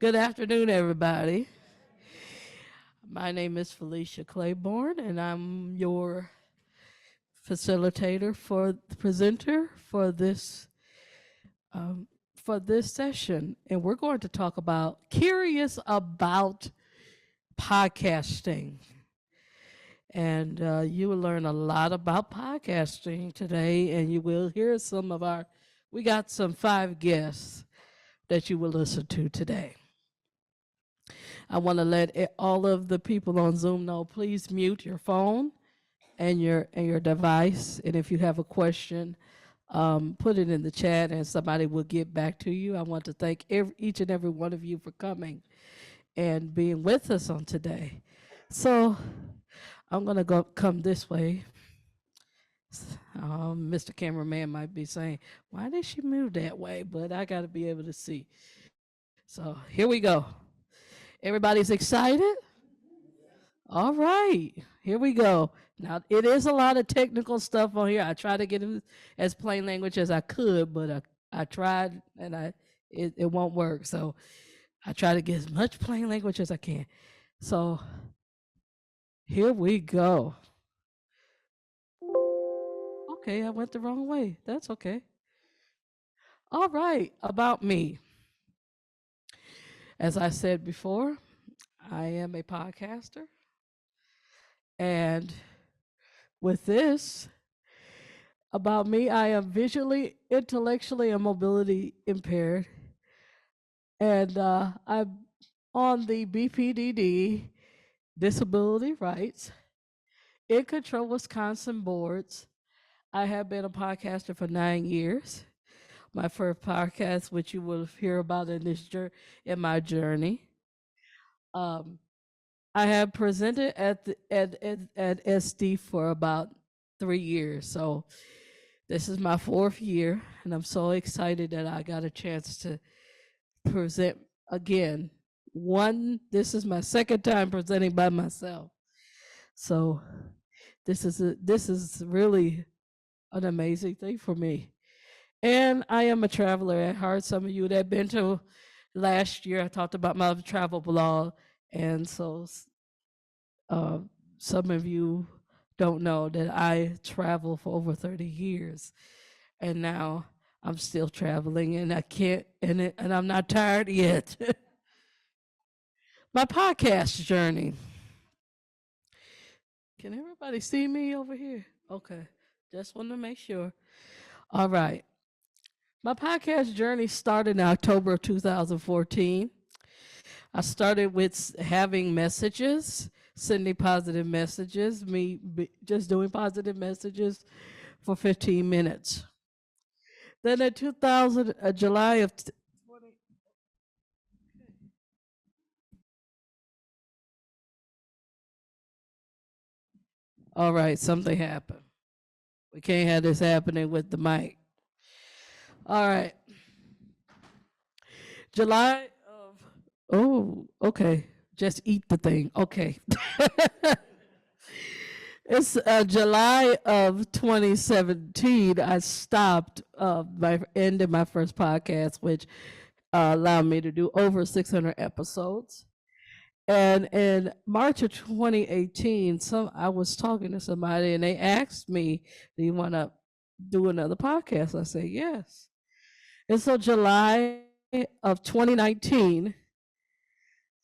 Good afternoon, everybody. My name is Felicia Claiborne, and I'm your facilitator for the presenter um, for this session. And we're going to talk about curious about podcasting. And you will learn a lot about podcasting today, and you will hear we got some 5 guests that you will listen to today. I want to let all of the people on Zoom know, please mute your phone and your device. And if you have a question, put it in the chat and somebody will get back to you. I want to thank each and every one of you for coming and being with us on today. So I'm going to come this way. Mr. Cameraman might be saying, why did she move that way? But I got to be able to see. So here we go. Everybody's excited? All right, here we go. Now, it is a lot of technical stuff on here. I try to get it as plain language as I could, but I tried and it won't work. So I try to get as much plain language as I can. So here we go. Okay, I went the wrong way. That's okay. All right, about me. As I said before, I am a podcaster. And with this, about me, I am visually, intellectually, and mobility impaired. And I'm on the BPDD, Disability Rights, In Control Wisconsin boards. I have been a podcaster for 9 years. My first podcast, which you will hear about in my journey. I have presented at SD for about 3 years. So this is my 4th year, and I'm so excited that I got a chance to present again. This is my 2nd time presenting by myself. So this is really an amazing thing for me. And I am a traveler at heart. Some of you that have been to last year, I talked about my travel blog. And so some of you don't know that I travel for over 30 years. And now I'm still traveling and I can't, and I'm not tired yet. My podcast journey. Can everybody see me over here? Okay. Just want to make sure. All right. My podcast journey started in October of 2014. I started with having messages, sending positive messages, just doing positive messages for 15 minutes. Then in July of 20, all right, something happened. We can't have this happening with the mic. All right. July of, oh, okay. Just eat the thing. Okay. It's July of 2017. I stopped ended my first podcast, which allowed me to do over 600 episodes. And in March of 2018, I was talking to somebody and they asked me, do you want to do another podcast? I said, yes. And so July of 2019,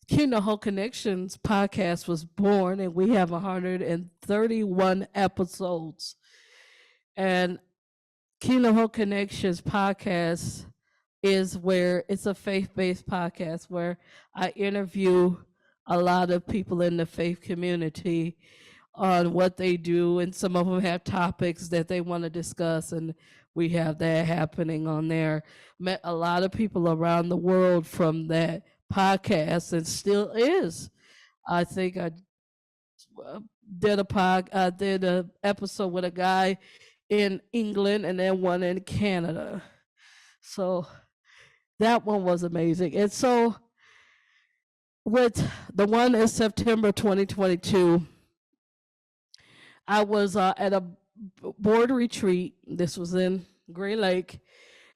Kingdom Hope Connections podcast was born, and we have 131 episodes. And Kingdom Hope Connections podcast is where it's a faith-based podcast where I interview a lot of people in the faith community on what they do, and some of them have topics that they want to discuss, and we have that happening on there. Met a lot of people around the world from that podcast, and still is. I think I did a episode with a guy in England and then one in Canada. So that one was amazing. And so with the one in September 2022, I was at a board retreat. This was in Gray Lake,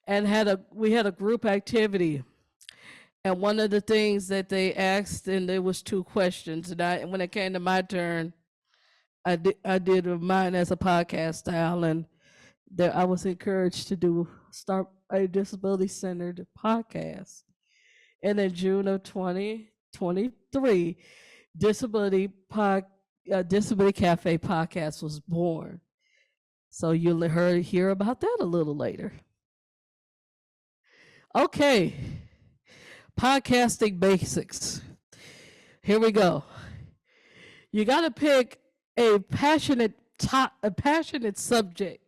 and we had a group activity. And one of the things that they asked, and there was two questions, and when it came to my turn, I did mine as a podcast style, and there I was encouraged to start a disability centered podcast. And in June of 2023, Disability Pod, Disability Cafe podcast was born. So you'll hear about that a little later. Okay, podcasting basics. Here we go. You got to pick a passionate subject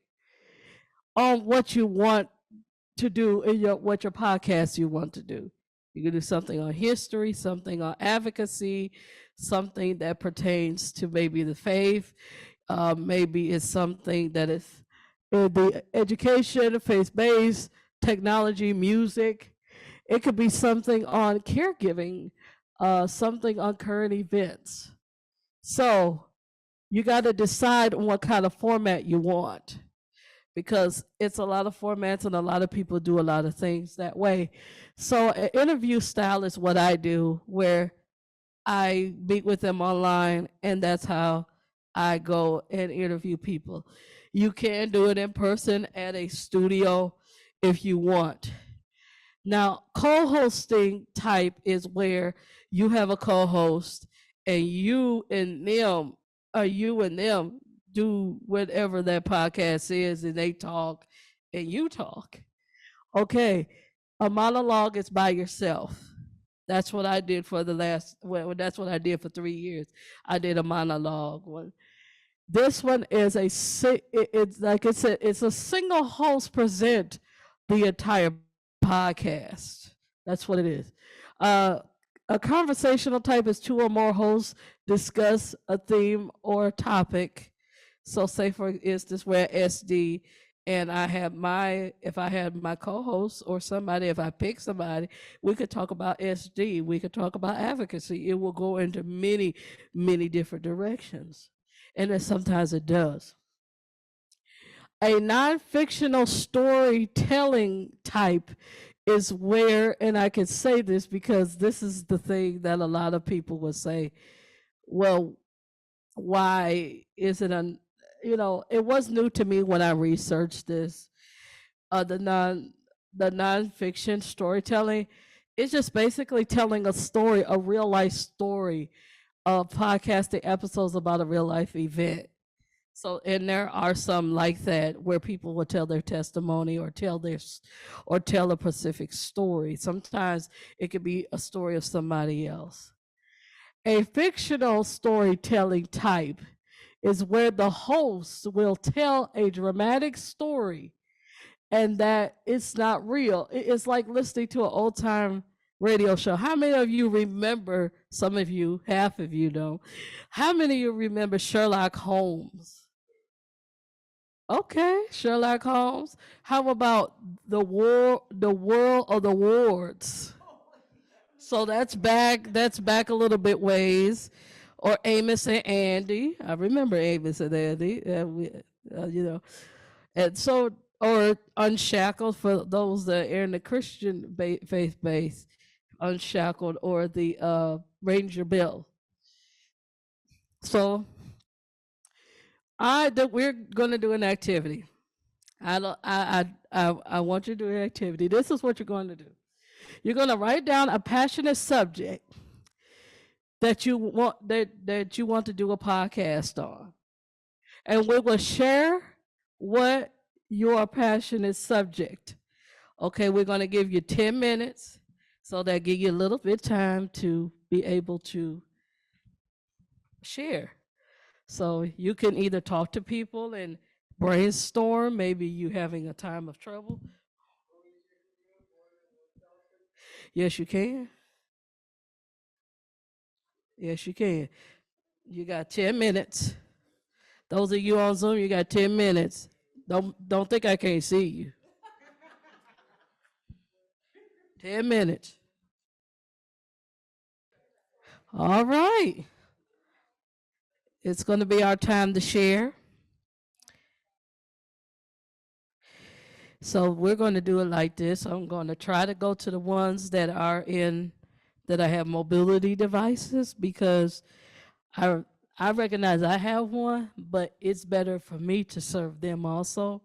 on what you want to do in your podcast you want to do. You can do something on history, something on advocacy, something that pertains to maybe the faith. Maybe it's something that is in the education, faith-based, technology, music. It could be something on caregiving, something on current events. So you got to decide on what kind of format you want, because it's a lot of formats and a lot of people do a lot of things that way. So an interview style is what I do, where I meet with them online, and that's how I go and interview people. You can do it in person at a studio if you want. Now, co-hosting type is where you have a co-host and you and them do whatever that podcast is, and they talk and you talk. Okay. A monologue is by yourself. That's what I did for that's what I did for 3 years. I did a monologue one. This one is it's like I said, it's a single host present the entire podcast. That's what it is. Uh, a conversational type is two or more hosts discuss a theme or a topic. So, say for instance, we're SD, and if I had my co-host or somebody, if I pick somebody, we could talk about SD. We could talk about advocacy. It will go into many, many different directions, and then sometimes it does. A non-fictional storytelling type is where, and I can say this because this is the thing that a lot of people will say, well, why is it it was new to me when I researched this. The nonfiction storytelling, it's just basically telling a story, a real life story, of podcasting episodes about a real life event. So, and there are some like that where people will tell their testimony or tell a specific story. Sometimes it could be a story of somebody else. A fictional storytelling type is where the host will tell a dramatic story and that it's not real. It's like listening to an old time radio show. How many of you remember, some of you, half of you know, how many of you remember Sherlock Holmes? Okay, Sherlock Holmes. How about the World of the Wards? So that's back a little bit ways. Or Amos and Andy. I remember Amos and Andy. And so, or Unshackled for those that are in the Christian faith base, Unshackled, or the Ranger Bill. So we're going to do an activity. I want you to do an activity. This is what you're going to do. You're going to write down a passionate subject that you want to do a podcast on, and we will share what your passionate subject. Okay, we're going to give you 10 minutes, so that give you a little bit of time to be able to share. So you can either talk to people and brainstorm. Maybe you having a time of trouble. Yes, you can. Yes, you can. You got 10 minutes. Those of you on Zoom, you got 10 minutes. Don't think I can't see you. 10 minutes. All right. It's going to be our time to share. So we're going to do it like this. I'm going to try to go to the ones that I have mobility devices because I I recognize I have one, but it's better for me to serve them also.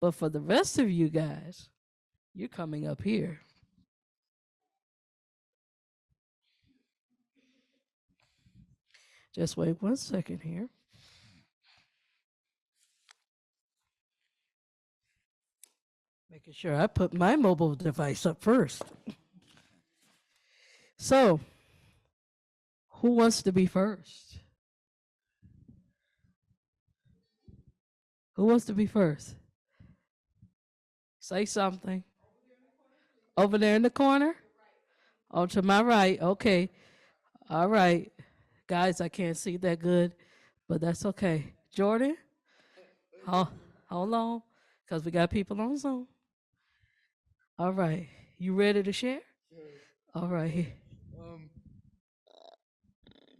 But for the rest of you guys, you're coming up here. Just wait 1 second here. Making sure I put my mobile device up first. So, who wants to be first? Who wants to be first? Say something. Over there in the corner? Oh, to my right. Okay. All right. Guys, I can't see that good, but that's okay. Jordan, hold, hold on, because we got people on Zoom. All right. You ready to share? All right. Um,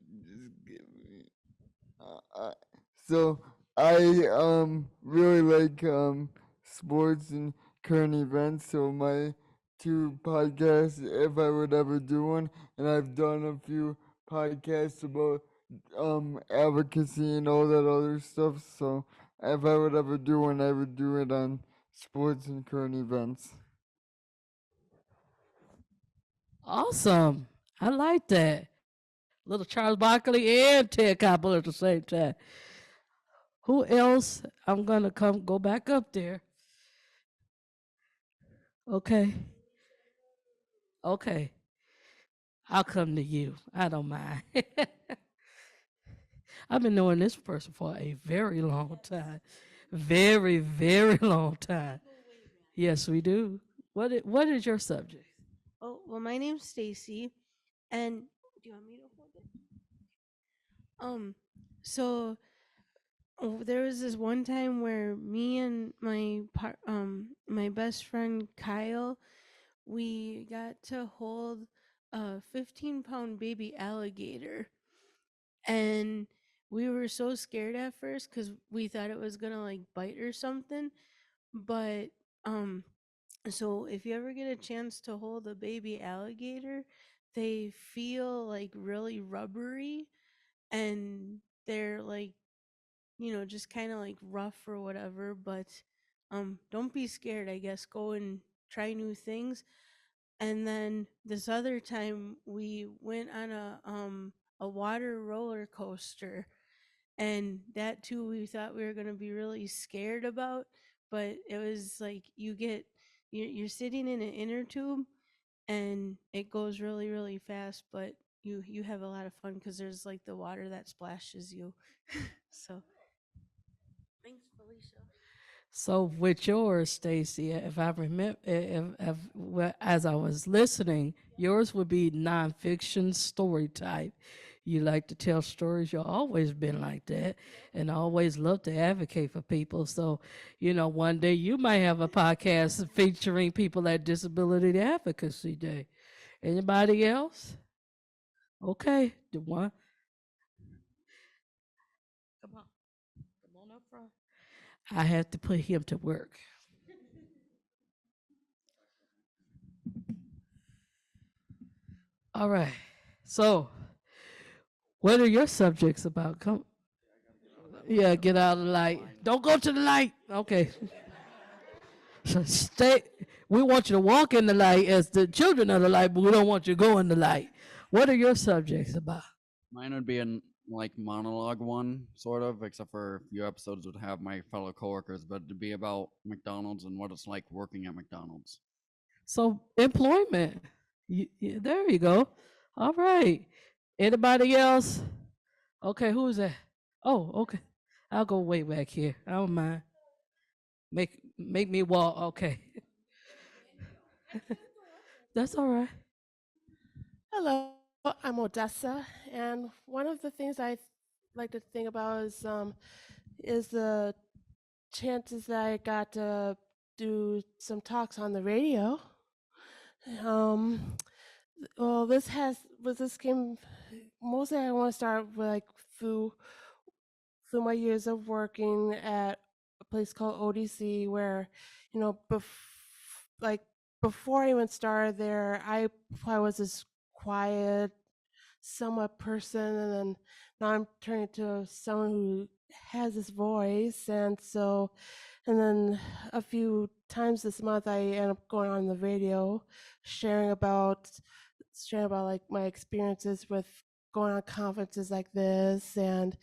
just give me. Uh, so I really like sports and current events. So my two podcasts, if I would ever do one, and I've done a few podcasts about advocacy and all that other stuff. So if I would ever do one, I would do it on sports and current events. Awesome. I like that. Little Charles Barkley and Ted Koppel at the same time. Who else? I'm gonna go back up there. Okay. Okay. I'll come to you. I don't mind. I've been knowing this person for a very long time. Very, very long time. Yes, we do. What is your subject? Oh, well, my name's Stacy, and do you want me to hold it? Um, so there was this one time where me and my best friend Kyle, we got to hold a 15-pound baby alligator, and we were so scared at first because we thought it was gonna like bite or something, but um so if you ever get a chance to hold a baby alligator, they feel like really rubbery, and they're like, just kind of like rough or whatever, but don't be scared, I guess. Go and try new things. And then this other time we went on a water roller coaster, and that too we thought we were going to be really scared about, but it was like you're sitting in an inner tube, and it goes really really fast, but you have a lot of fun because there's like the water that splashes you. So thanks, Felicia. So with yours, Stacy, if I remember, if well, as I was listening, yours would be nonfiction story type. You like to tell stories. You've always been like that, and always love to advocate for people. So, one day you might have a podcast featuring people at Disability Advocacy Day. Anybody else? Okay, the one. Come on, come on up front. I have to put him to work. All right. So, what are your subjects about? Come, yeah, get out of the light. Don't go to the light. Okay. So stay. We want you to walk in the light as the children of the light, but we don't want you to go in the light. What are your subjects about? Mine would be an like monologue one, sort of, except for a few episodes would have my fellow coworkers, but it'd be about McDonald's and what it's like working at McDonald's. So, employment. There you go. All right. Anybody else? Okay, who's that? Oh, okay. I'll go way back here. I don't mind. Make me walk. Okay. That's all right. Hello, I'm Odessa, and one of the things like to think about is the chances that I got to do some talks on the radio. Um, well, this came mostly. I want to start with like through my years of working at place called ODC where, you know, like before I even started there, I was this quiet, somewhat person, and then now I'm turning to someone who has this voice, and so, and then a few times this month I end up going on the radio, sharing about like my experiences with going on conferences like this, and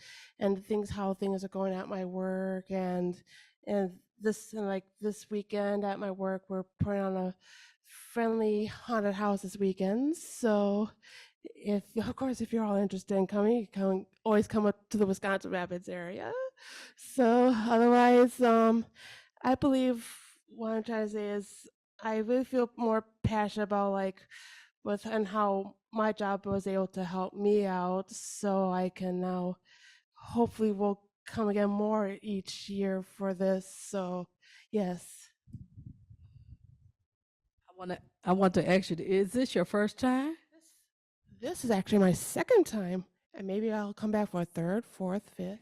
things, how things are going at my work, and this, and like this weekend at my work we're putting on a friendly haunted house this weekend. So if, of course, if you're all interested in coming, you can always come up to the Wisconsin Rapids area. So otherwise, I believe what I'm trying to say is I really feel more passionate about like with and how my job was able to help me out, so I can now hopefully will come again more each year for this. So yes. I want to ask you, is this your first time? This is actually my second time, and maybe I'll come back for a third, fourth, fifth.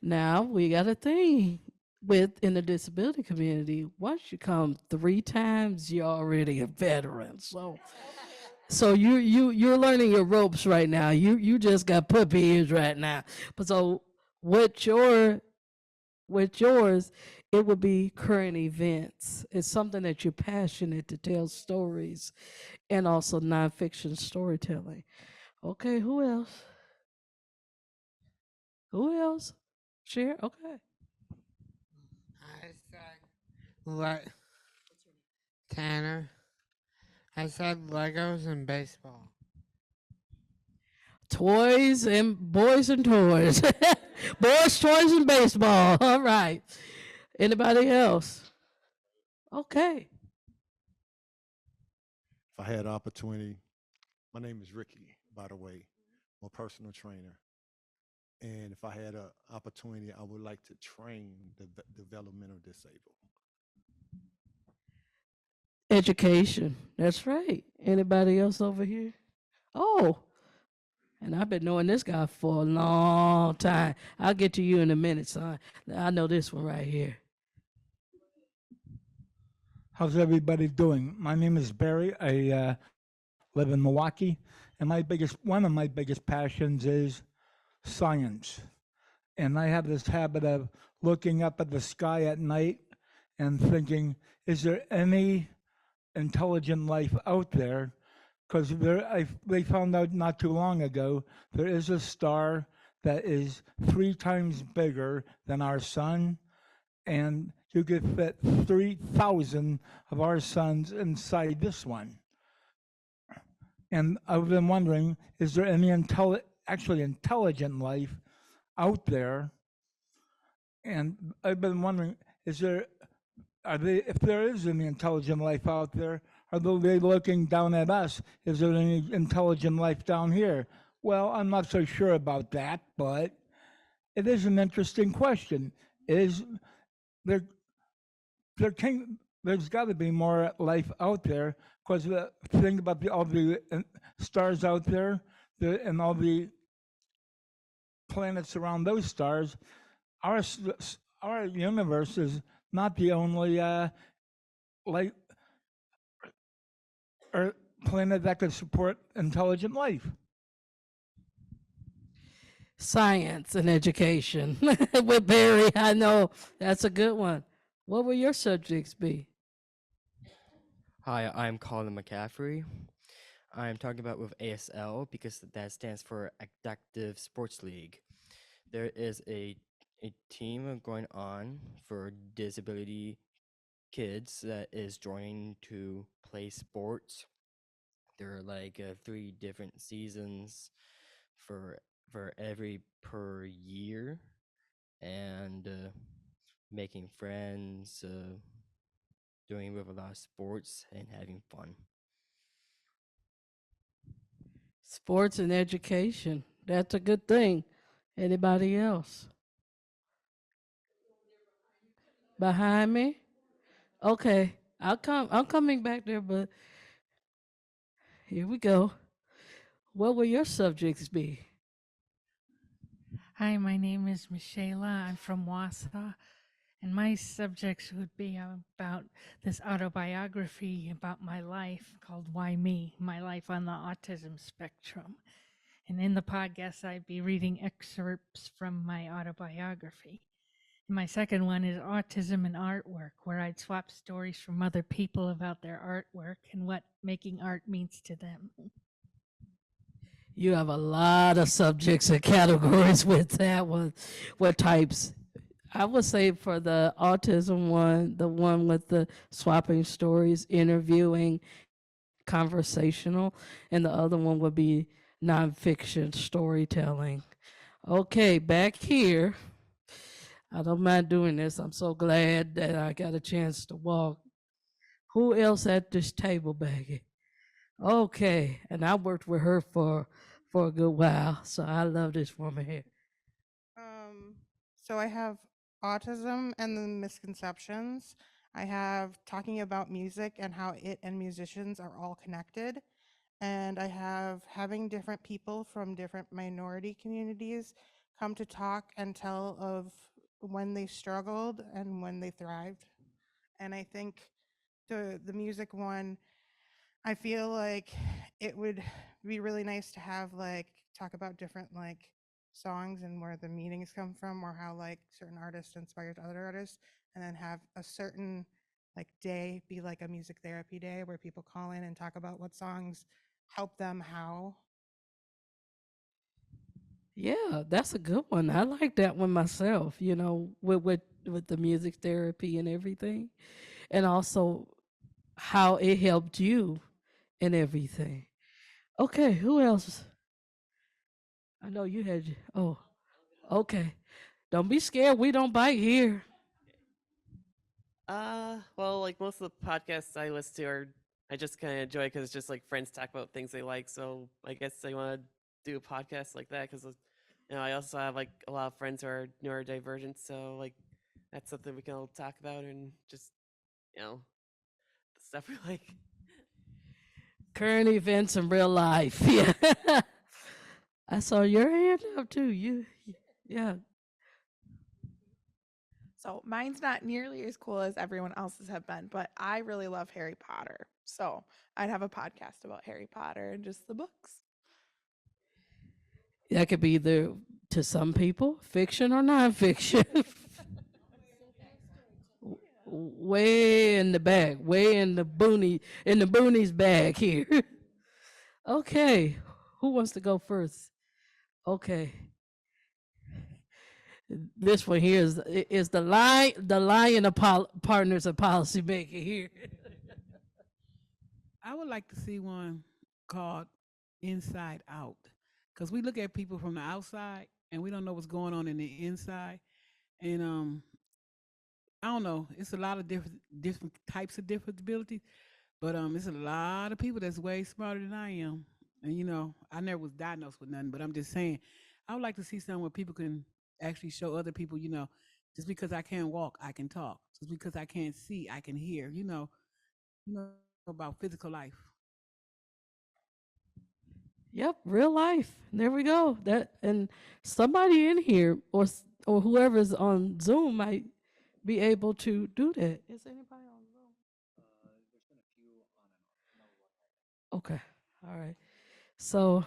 Now we got a thing with in the disability community. Once you come 3 times, you're already a veteran. So you're learning your ropes right now. You just got puppy ears right now. But so with yours, it would be current events. It's something that you're passionate to tell stories and also nonfiction storytelling. Okay, who else? Who else? Share. Okay. I said, what? Tanner. I said Legos and baseball. Toys and boys and toys. Boys, toys, and baseball. All right. Anybody else? Okay. If I had opportunity, my name is Ricky, by the way. I'm a personal trainer. And if I had an opportunity, I would like to train the developmental disabled. Education. That's right. Anybody else over here? Oh, and I've been knowing this guy for a long time. I'll get to you in a minute, son. I know this one right here. How's everybody doing? My name is Barry. I live in Milwaukee, and one of my biggest passions is science. And I have this habit of looking up at the sky at night and thinking, is there any intelligent life out there? Because they found out not too long ago there is a star that is 3 times bigger than our sun, and you could fit 3,000 of our suns inside this one. And I've been wondering, is there any actually intelligent life out there? And I've been wondering, if there is any intelligent life out there, are they looking down at us? Is there any intelligent life down here? Well, I'm not so sure about that, but it is an interesting question. Is there there's got to be more life out there, because the thing about all the stars out there, and all the planets around those stars, our our universe is not the only light or planet that could support intelligent life. Science and education with Barry. I know that's a good one. What will your subjects be? Hi, I'm Colin McCaffrey. I'm talking about with ASL because that stands for Adaptive Sports League. There is a team going on for disability kids that is joining to play sports. There are like 3 different seasons for every per year, and making friends, doing with a lot of sports and having fun. Sports and education. That's a good thing. Anybody else? Behind me? Okay. I'm coming back there, but here we go. What will your subjects be? Hi, my name is Michaela. I'm from Wausau. And my subjects would be about this autobiography about my life called Why Me? My Life on the Autism Spectrum. And in the podcast, I'd be reading excerpts from my autobiography. And my second one is Autism and Artwork, where I'd swap stories from other people about their artwork and what making art means to them. You have a lot of subjects and categories with that one. What types? I would say for the autism one, the one with the swapping stories, interviewing, conversational, and the other one would be nonfiction storytelling. Okay, back here. I don't mind doing this. I'm so glad that I got a chance to walk. Who else at this table, Baggy? Okay, and I worked with her for a good while, so I love this woman here. Um, so I have autism and the misconceptions. I have talking about music and how it and musicians are all connected. And I have having different people from different minority communities come to talk and tell of when they struggled and when they thrived. And I think the music one, I feel like it would be really nice to have like talk about different like songs and where the meanings come from or how like certain artists inspired other artists, and then have a certain like day be like a music therapy day where people call in and talk about what songs help them how. Yeah, that's a good one. I like that one myself, you know, with the music therapy and everything. And also how it helped you and everything. Okay, who else? I know you had oh, okay. Don't be scared. We don't bite here. Well, like most of the podcasts I listen to are, I just kind of enjoy because it's just like friends talk about things they like. So I guess I want to do a podcast like that because, I also have like a lot of friends who are neurodivergent. So like that's something we can all talk about and just, you know, the stuff we like. Current events in real life. Yeah. I saw your hand up too. Yeah. So mine's not nearly as cool as everyone else's have been, but I really love Harry Potter. So I'd have a podcast about Harry Potter and just the books. That could be either to some people, fiction or nonfiction. Way in the back, way in the boonies bag here. Okay, who wants to go first? Okay, this one here is the lion of partners and policymaker here. I would like to see one called Inside Out, because we look at people from the outside and we don't know what's going on in the inside. And I don't know, it's a lot of different types of disabilities, but it's a lot of people that's way smarter than I am. And I never was diagnosed with nothing, but I'm just saying, I would like to see something where people can actually show other people, just because I can't walk, I can talk. Just because I can't see, I can hear. About physical life. Yep, real life. There we go. That and somebody in here or whoever's on Zoom might be able to do that. Is anybody on Zoom? Okay. All right. So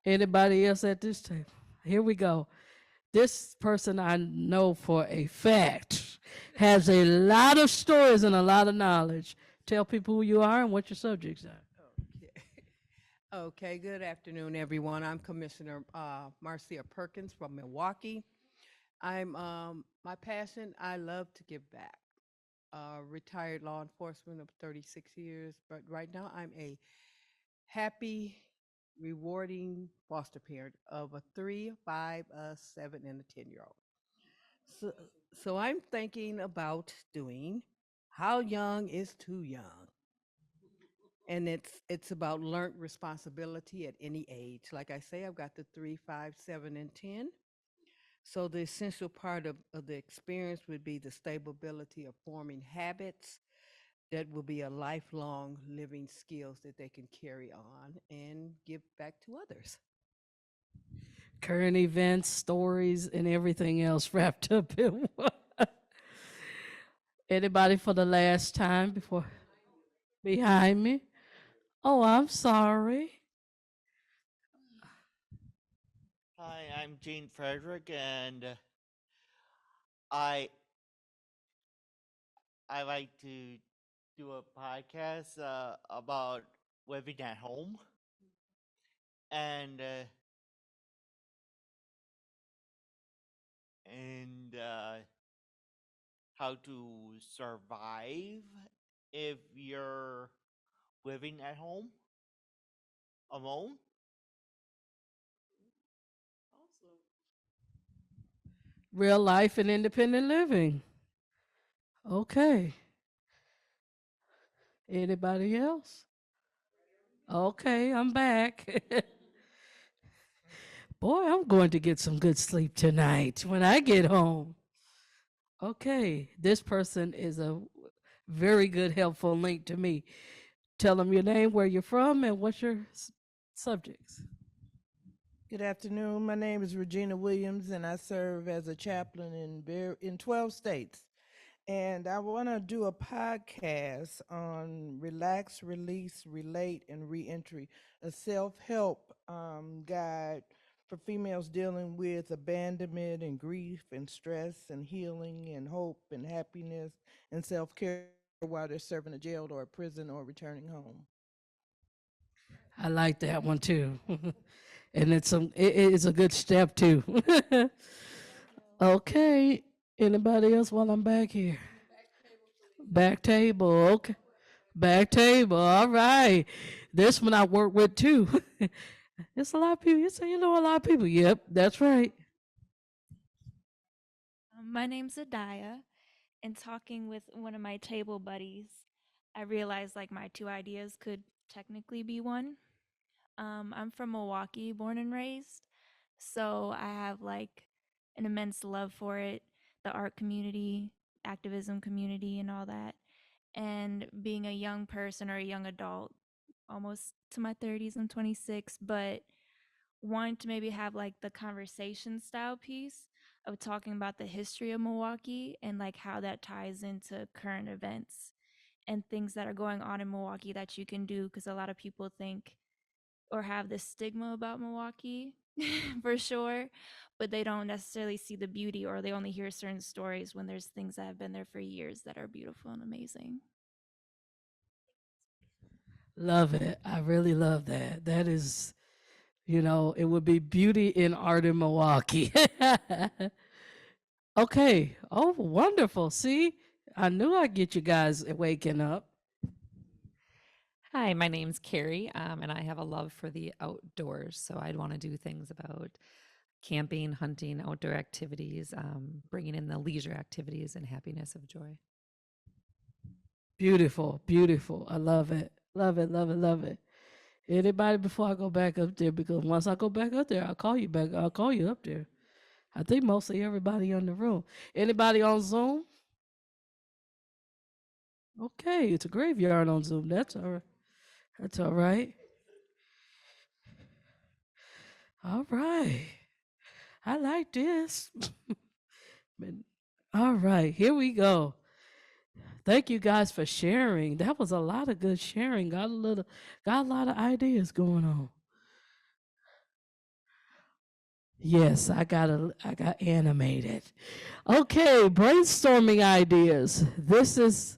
anybody else at this table? Here we go. This person I know for a fact has a lot of stories and a lot of knowledge. Tell people who you are and what your subjects are. Okay, good afternoon, everyone. I'm Commissioner Marcia Perkins from Milwaukee. I'm my passion, I love to give back. Retired law enforcement of 36 years, but right now I'm a happy, rewarding foster parent of a 3, 5, 7, and a 10-year-old. So, so I'm thinking about doing How Young is Too Young, and it's about learned responsibility at any age. Like I say, I've got the 3, 5, 7, and 10. So the essential part of the experience would be the stability of forming habits that will be a lifelong living skills that they can carry on and give back to others. Current events, stories, and everything else wrapped up in one. Anybody for the last time before behind me? Oh, I'm sorry. Hi, I'm Gene Frederick, and I I like to do a podcast about living at home and how to survive if you're living at home alone. Real life and independent living. Okay. Anybody else? Okay, I'm back. Boy, I'm going to get some good sleep tonight when I get home. Okay, this person is a very good, helpful link to me. Tell them your name, where you're from, and what's your subjects. Good afternoon. My name is Regina Williams, and I serve as a chaplain in 12 states. And I want to do a podcast on relax, release, relate, and reentry, a self-help guide for females dealing with abandonment and grief and stress and healing and hope and happiness and self-care while they're serving a jail or a prison or returning home. I like that one too. And it's a good step too. Okay. Anybody else while I'm back here? Back table. Okay. Back table. All right. This one I work with too. It's a lot of people. You say you know a lot of people. Yep, that's right. My name's Adaya, and talking with one of my table buddies, I realized like my two ideas could technically be one. I'm from Milwaukee, born and raised, so I have like an immense love for it, the art community, activism community, and all that. And being a young person or a young adult, almost to my 30s, I'm 26, but wanting to maybe have like the conversation style piece of talking about the history of Milwaukee and like how that ties into current events and things that are going on in Milwaukee that you can do because a lot of people think or have this stigma about Milwaukee for sure, but they don't necessarily see the beauty or they only hear certain stories when there's things that have been there for years that are beautiful and amazing. Love it. I really love that. That is, it would be beauty in art in Milwaukee. Okay. Oh, wonderful. See, I knew I'd get you guys waking up. Hi, my name's Carrie, and I have a love for the outdoors. So I'd want to do things about camping, hunting, outdoor activities, bringing in the leisure activities and happiness of joy. Beautiful, beautiful. I love it. Love it, love it, love it. Anybody before I go back up there? Because once I go back up there, I'll call you back. I'll call you up there. I think mostly everybody in the room. Anybody on Zoom? Okay, it's a graveyard on Zoom. That's all right. That's all right. All right. I like this. All right, here we go. Thank you guys for sharing. That was a lot of good sharing. Got a lot of ideas going on. Yes, I got animated. Okay, brainstorming ideas. This is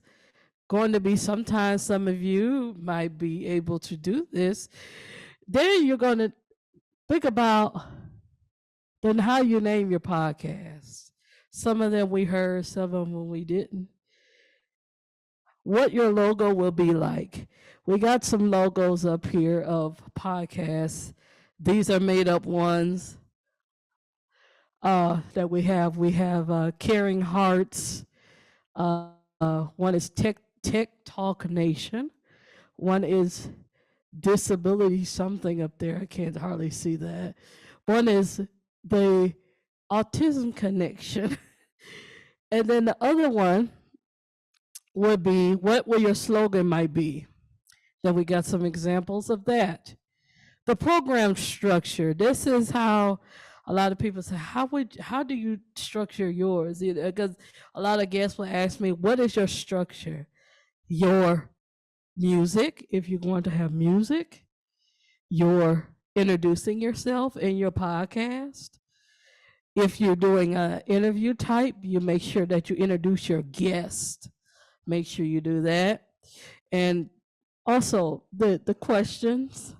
going to be sometimes some of you might be able to do this. Then you're going to think about then how you name your podcast. Some of them we heard, some of them we didn't. What your logo will be like. We got some logos up here of podcasts. These are made up ones that we have. We have Caring Hearts. One is Tech Talk Nation. One is Disability something up there. I can't hardly see that. One is the Autism Connection. And then the other one would be what will your slogan might be. Then we got some examples of that. The program structure. This is how a lot of people say, how do you structure yours? Because a lot of guests will ask me, what is your structure? Your music, if you're going to have music, your introducing yourself in your podcast. If you're doing an interview type, you make sure that you introduce your guest. Make sure you do that. And also the questions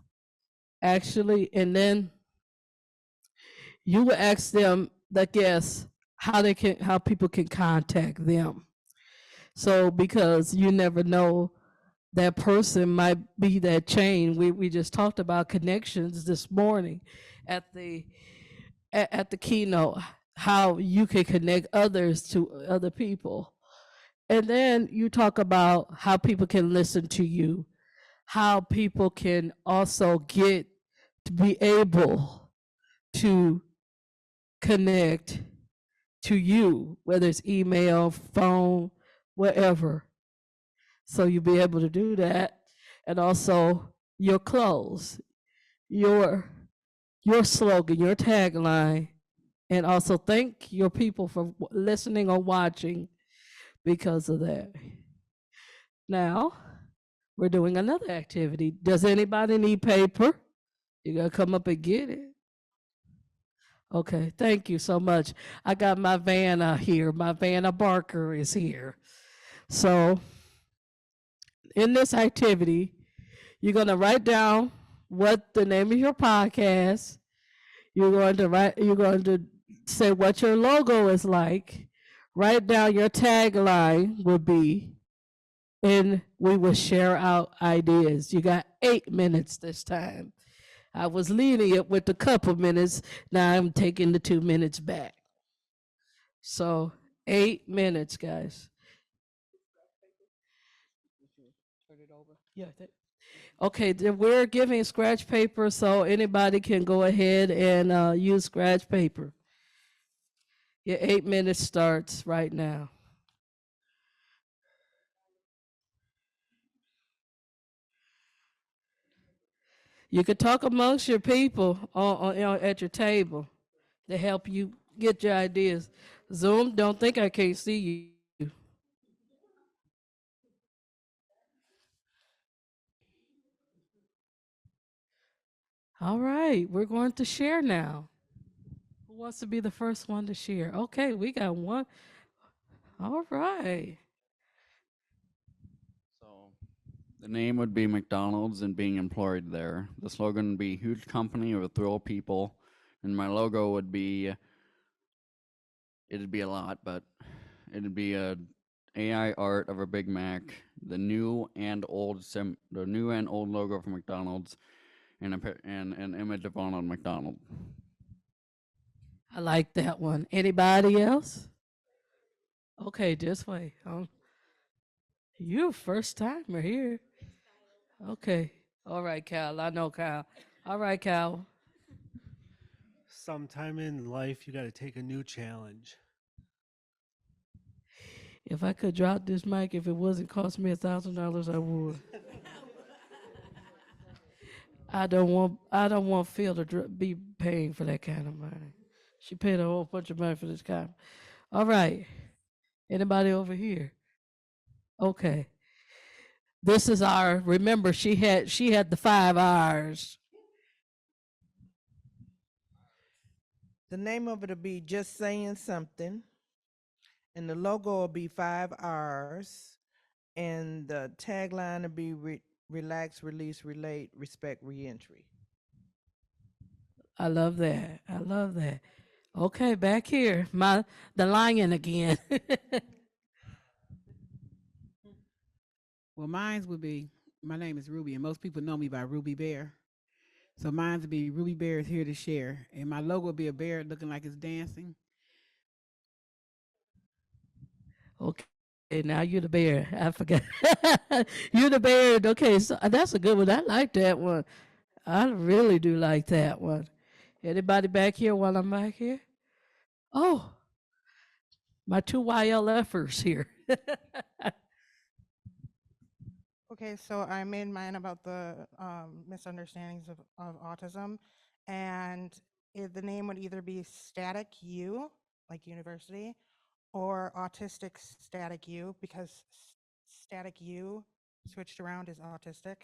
actually, and then you will ask them, the guests, how people can contact them. So because you never know, that person might be that chain. We just talked about connections this morning at the keynote, how you can connect others to other people. And then you talk about how people can listen to you, how people can also get to be able to connect to you, whether it's email, phone, whatever. So you'll be able to do that. And also your clothes, your your slogan, your tagline, and also thank your people for listening or watching because of that. Now, we're doing another activity. Does anybody need paper? You gotta come up and get it. Okay, thank you so much. I got my Vanna here. My Vanna Barker is here. So, in this activity, you're gonna write down what the name of your podcast. You're going to say what your logo is like. Write down your tagline will be, and we will share out ideas. You got 8 minutes this time. I was leading it with a couple minutes. Now I'm taking the 2 minutes back. So 8 minutes, guys. Yeah. Okay, then we're giving scratch paper, so anybody can go ahead and use scratch paper. Your 8 minutes starts right now. You could talk amongst your people at your table to help you get your ideas. Zoom, don't think I can't see you. All right, we're going to share now. Who wants to be the first one to share? Okay, we got one. All right. So the name would be McDonald's and being employed there. The slogan would be huge company with thrill people. And my logo would be, it'd be a lot, but it'd be a AI art of a Big Mac, the new and old logo for McDonald's, and and an image of Ronald McDonald. I like that one. Anybody else? Okay, this way. You first timer here. Okay. All right, Cal. I know Cal. All right, Cal. Sometime in life, you got to take a new challenge. If I could drop this mic, if it wasn't cost me $1,000, I would. I don't want Phil to be paying for that kind of money. She paid a whole bunch of money for this kind. All right. Anybody over here? Okay. This is our, remember she had the 5 R's. The name of it will be Just Saying Something. And the logo will be 5 R's. And the tagline will be relax, release, relate, respect, reentry. I love that. I love that. Okay, back here. The lion again. Well, mine's would be, my name is Ruby, and most people know me by Ruby Bear. So mine's would be Ruby Bear is here to share. And my logo would be a bear looking like it's dancing. Okay, now you're the bear. I forgot. You're the bear. Okay, so that's a good one. I like that one. I really do like that one. Anybody back here while I'm back here? Oh, my two YLFers here. Okay, so I made mine about the misunderstandings of autism. And the name would either be Static U, like university, or Autistic Static U, because Static U switched around is autistic.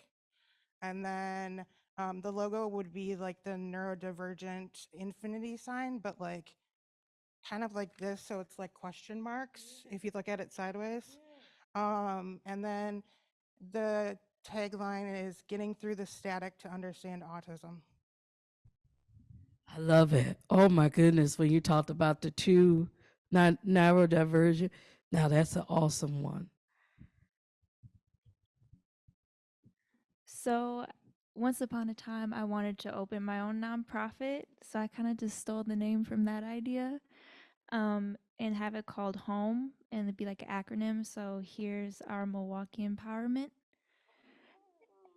And then the logo would be like the neurodivergent infinity sign, but like kind of like this. So it's like question marks if you look at it sideways. And then the tagline is getting through the static to understand autism. I love it. Oh my goodness, when you talked about the two narrow diversion, now that's an awesome one. So, once upon a time, I wanted to open my own nonprofit. So, I kind of just stole the name from that idea and have it called Home and it'd be like an acronym. So, here's our Milwaukee Empowerment.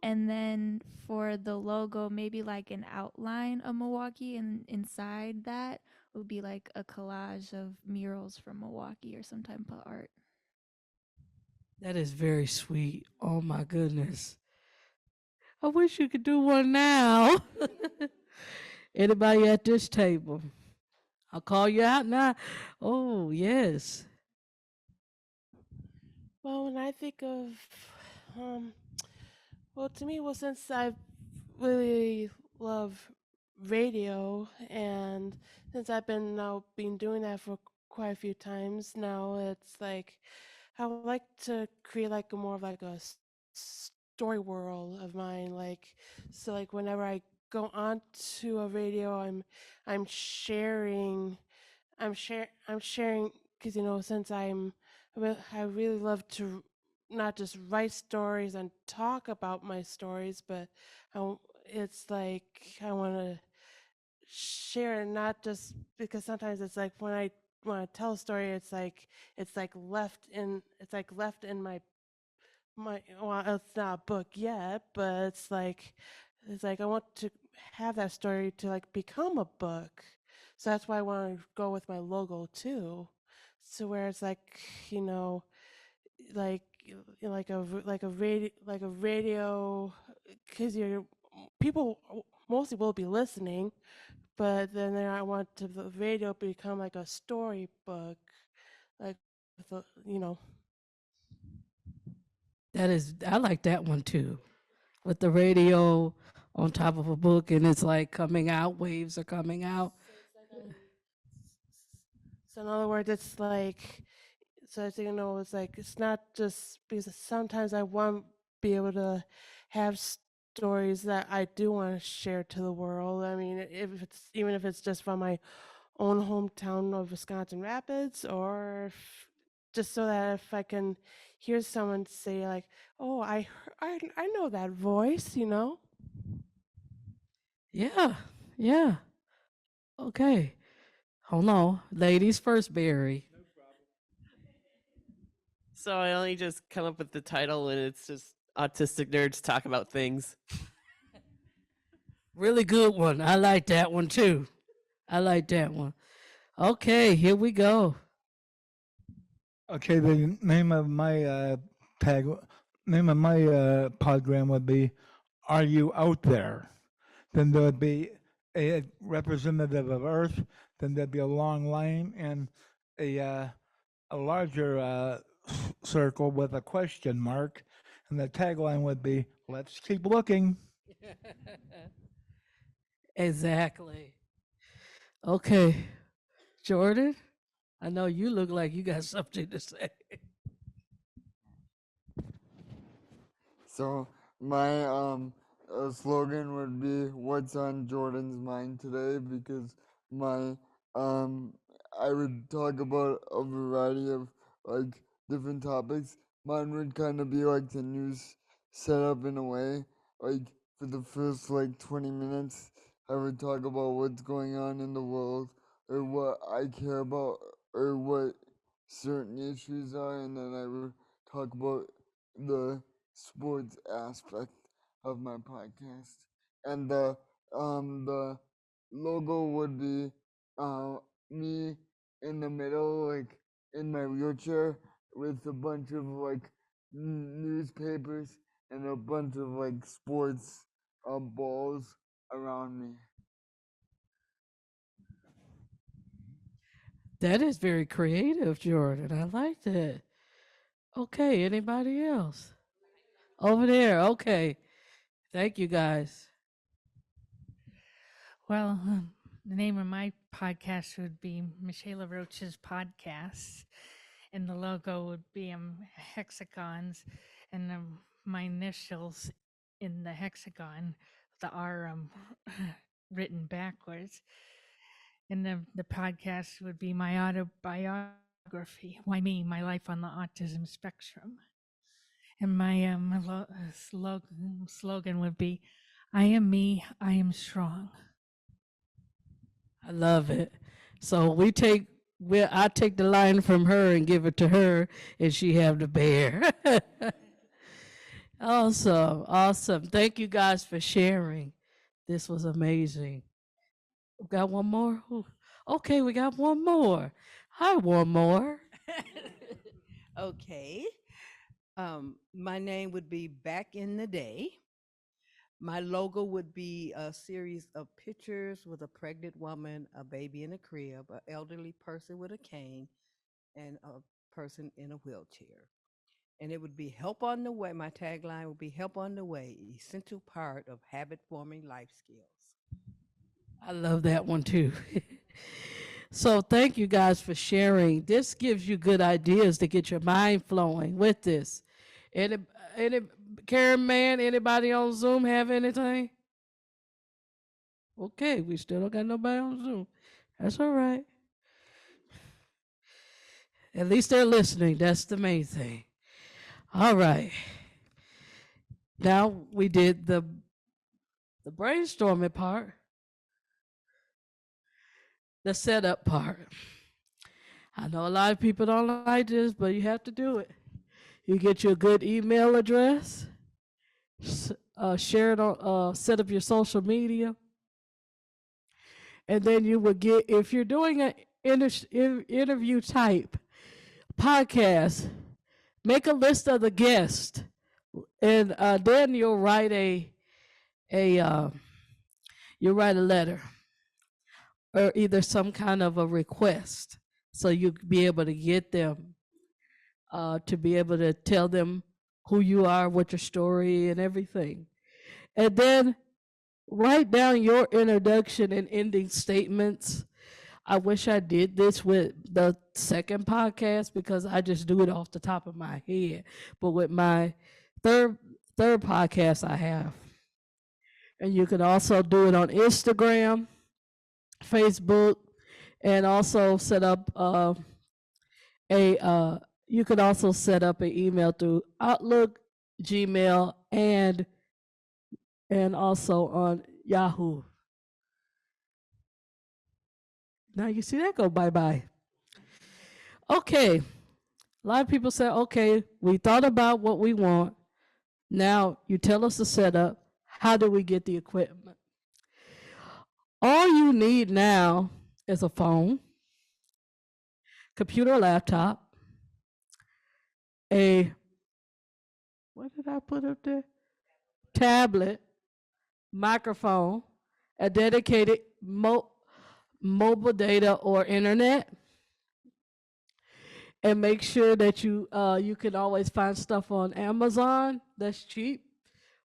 And then for the logo, maybe like an outline of Milwaukee, and inside that would be like a collage of murals from Milwaukee or some type of art. That is very sweet. Oh my goodness. I wish you could do one now. Anybody at this table? I'll call you out now. Oh, yes. Well, when I think of, um, well, to me, well, since I really love radio, and since I've been doing that for quite a few times now, it's like I would like to create like a more of like a story world of mine. Like, so like whenever I go on to a radio, I'm sharing I'm sharing because since I really love to not just write stories and talk about my stories, but it's like I want to share it, not just because sometimes it's like when I tell a story, it's like left in my well, it's not a book yet, but it's like I want to have that story to like become a book. So that's why I want to go with my logo too. So where it's like, you know, like like a radio, because you're people mostly will be listening, but then there I want to the radio become like a storybook, like with a. That is, I like that one too. With the radio on top of a book and it's like coming out, waves are coming out. So in other words, it's like, so I think it's like it's not just because sometimes I want to be able to have stories that I do want to share to the world. I mean, if it's even if it's just from my own hometown of Wisconsin Rapids, or just so that if I can hear someone say like, "Oh, I know that voice." Yeah, yeah. Okay. Hold on. Ladies first, Barry. So I only just come up with the title, and it's just autistic nerds talk about things. Really good one. I like that one too. I like that one. Okay, here we go. Okay, the name of my tag, name of my program would be "Are You Out There?" Then there would be a representative of Earth. Then there'd be a long line and a larger circle with a question mark, and the tagline would be "Let's keep looking." Exactly. Okay, Jordan, I know you look like you got something to say. So my slogan would be "What's on Jordan's mind today?" Because my um I would talk about a variety of like different topics. Mine would kind of be like the news setup in a way. Like for the first like 20 minutes, I would talk about what's going on in the world or what I care about or what certain issues are, and then I would talk about the sports aspect of my podcast. And the logo would be me in the middle, like in my wheelchair, with a bunch of like newspapers and a bunch of like sports balls around me. That is very creative, Jordan. I like that. Okay, anybody else? Over there. Okay. Thank you guys. Well, the name of my podcast would be Michaela Roach's Podcast, and the logo would be hexagons, and my initials in the hexagon, the R written backwards. And the podcast would be my autobiography, Why Me? My Life on the Autism Spectrum. And my slogan would be, I am me, I am strong. I love it. So I take the line from her and give it to her, and she have the bear. Awesome, awesome. Thank you guys for sharing. This was amazing. We got one more? Okay, we got one more. Hi, one more. Okay. My name would be Back in the Day. My logo would be a series of pictures with a pregnant woman, a baby in a crib, an elderly person with a cane, and a person in a wheelchair. And it would be help on the way. My tagline would be help on the way, essential part of habit forming life skills. I love that one too. So thank you guys for sharing. This gives you good ideas to get your mind flowing with this. Any Karen man, anybody on Zoom have anything? Okay, we still don't got nobody on Zoom. That's all right. At least they're listening. That's the main thing. All right. Now we did the brainstorming part, the setup part. I know a lot of people don't like this, but you have to do it. You get your good email address, share it on, set up your social media, and then you will get, if you're doing an interview type podcast, make a list of the guests, and then you'll write a you write a letter or either some kind of a request, so you be able to get them to be able to tell them who you are, what your story, and everything, and then write down your introduction and ending statements. I wish I did this with the second podcast because I just do it off the top of my head. But with my third podcast I have. And you can also do it on Instagram, Facebook, and also set up a you could also set up an email through Outlook, Gmail, and also on Yahoo. Now you see that go bye-bye. Okay. A lot of people say, okay, we thought about what we want. Now you tell us the setup. How do we get the equipment? All you need now is a phone, computer, laptop, what did I put up there? Tablet, microphone, a dedicated mobile data or internet, and make sure that you can always find stuff on Amazon that's cheap.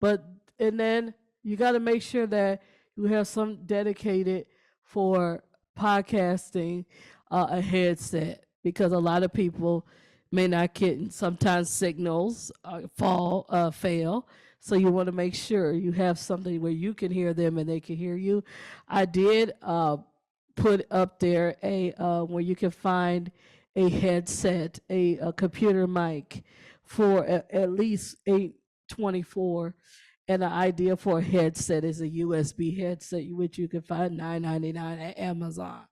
But and then you got to make sure that you have some dedicated for podcasting a headset, because a lot of people may not get, and sometimes signals fail. So you want to make sure you have something where you can hear them and they can hear you. I did put up there a where you can find a headset, a computer mic for at least 824, and the idea for a headset is a USB headset, which you can find $9.99 at Amazon.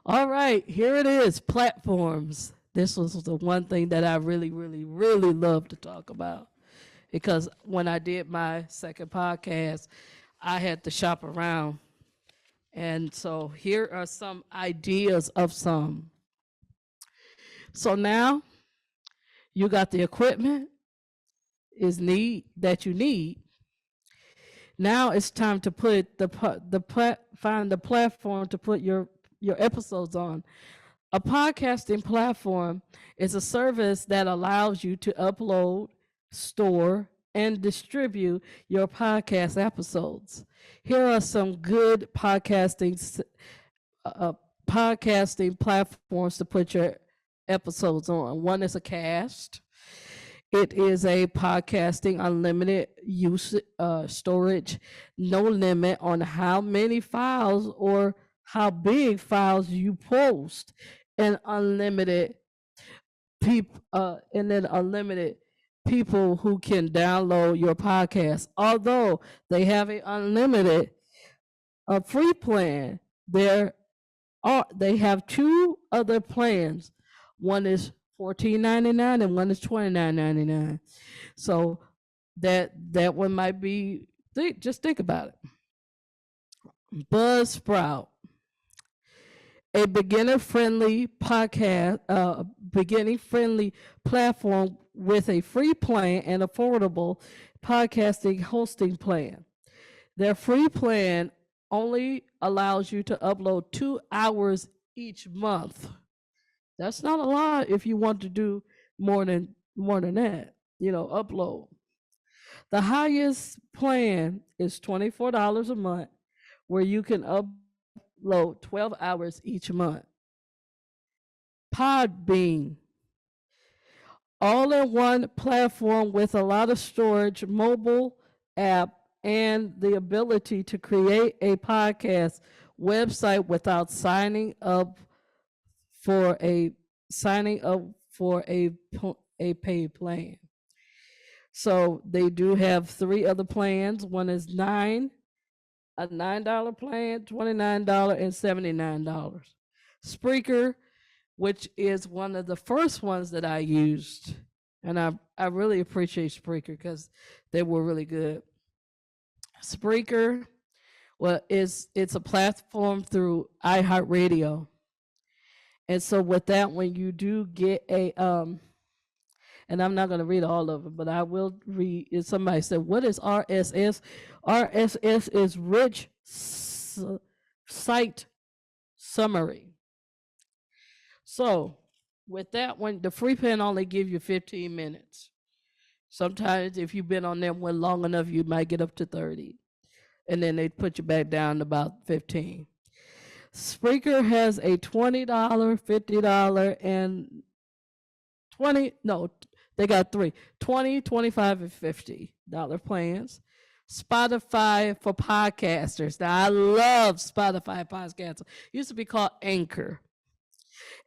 All right, here it is, platforms. This was the one thing that I really, really, really love to talk about, because when I did my second podcast, I had to shop around. And so here are some ideas of some. So now you got the equipment that you need. Now it's time to put find the platform to put your episodes on. A podcasting platform is a service that allows you to upload, store, and distribute your podcast episodes. Here are some good uh, podcasting platforms to put your episodes on. One is a cast. It is a podcasting unlimited use storage, no limit on how many files or how big files you post, and unlimited people who can download your podcast. Although they have an unlimited free plan, they have two other plans. One is $14.99 and one is $29.99. So that one might be just think about it. Buzzsprout, a beginning friendly platform with a free plan and affordable podcasting hosting plan. Their free plan only allows you to upload 2 hours each month. That's not a lot if you want to do more than that, upload. The highest plan is $24 a month, where you can upload 12 hours each month. Podbean, all in one platform with a lot of storage, mobile app, and the ability to create a podcast website without signing up for a paid plan. So they do have three other plans. One is a $9 plan, $29, and $79. Spreaker, which is one of the first ones that I used. And I really appreciate Spreaker because they were really good. Spreaker, well, it's a platform through iHeartRadio. And so with that, when you do get and I'm not going to read all of it, but I will read. If somebody said, "What is RSS?" RSS is Rich Site Summary. So with that one, the free plan only give you 15 minutes. Sometimes if you've been on them one long enough, you might get up to 30. And then they put you back down to about 15. Spreaker has a $20, $50, and 20, no, they got three, 20, 25, and $50 plans. Spotify for podcasters. Now I love Spotify podcasters. It used to be called Anchor.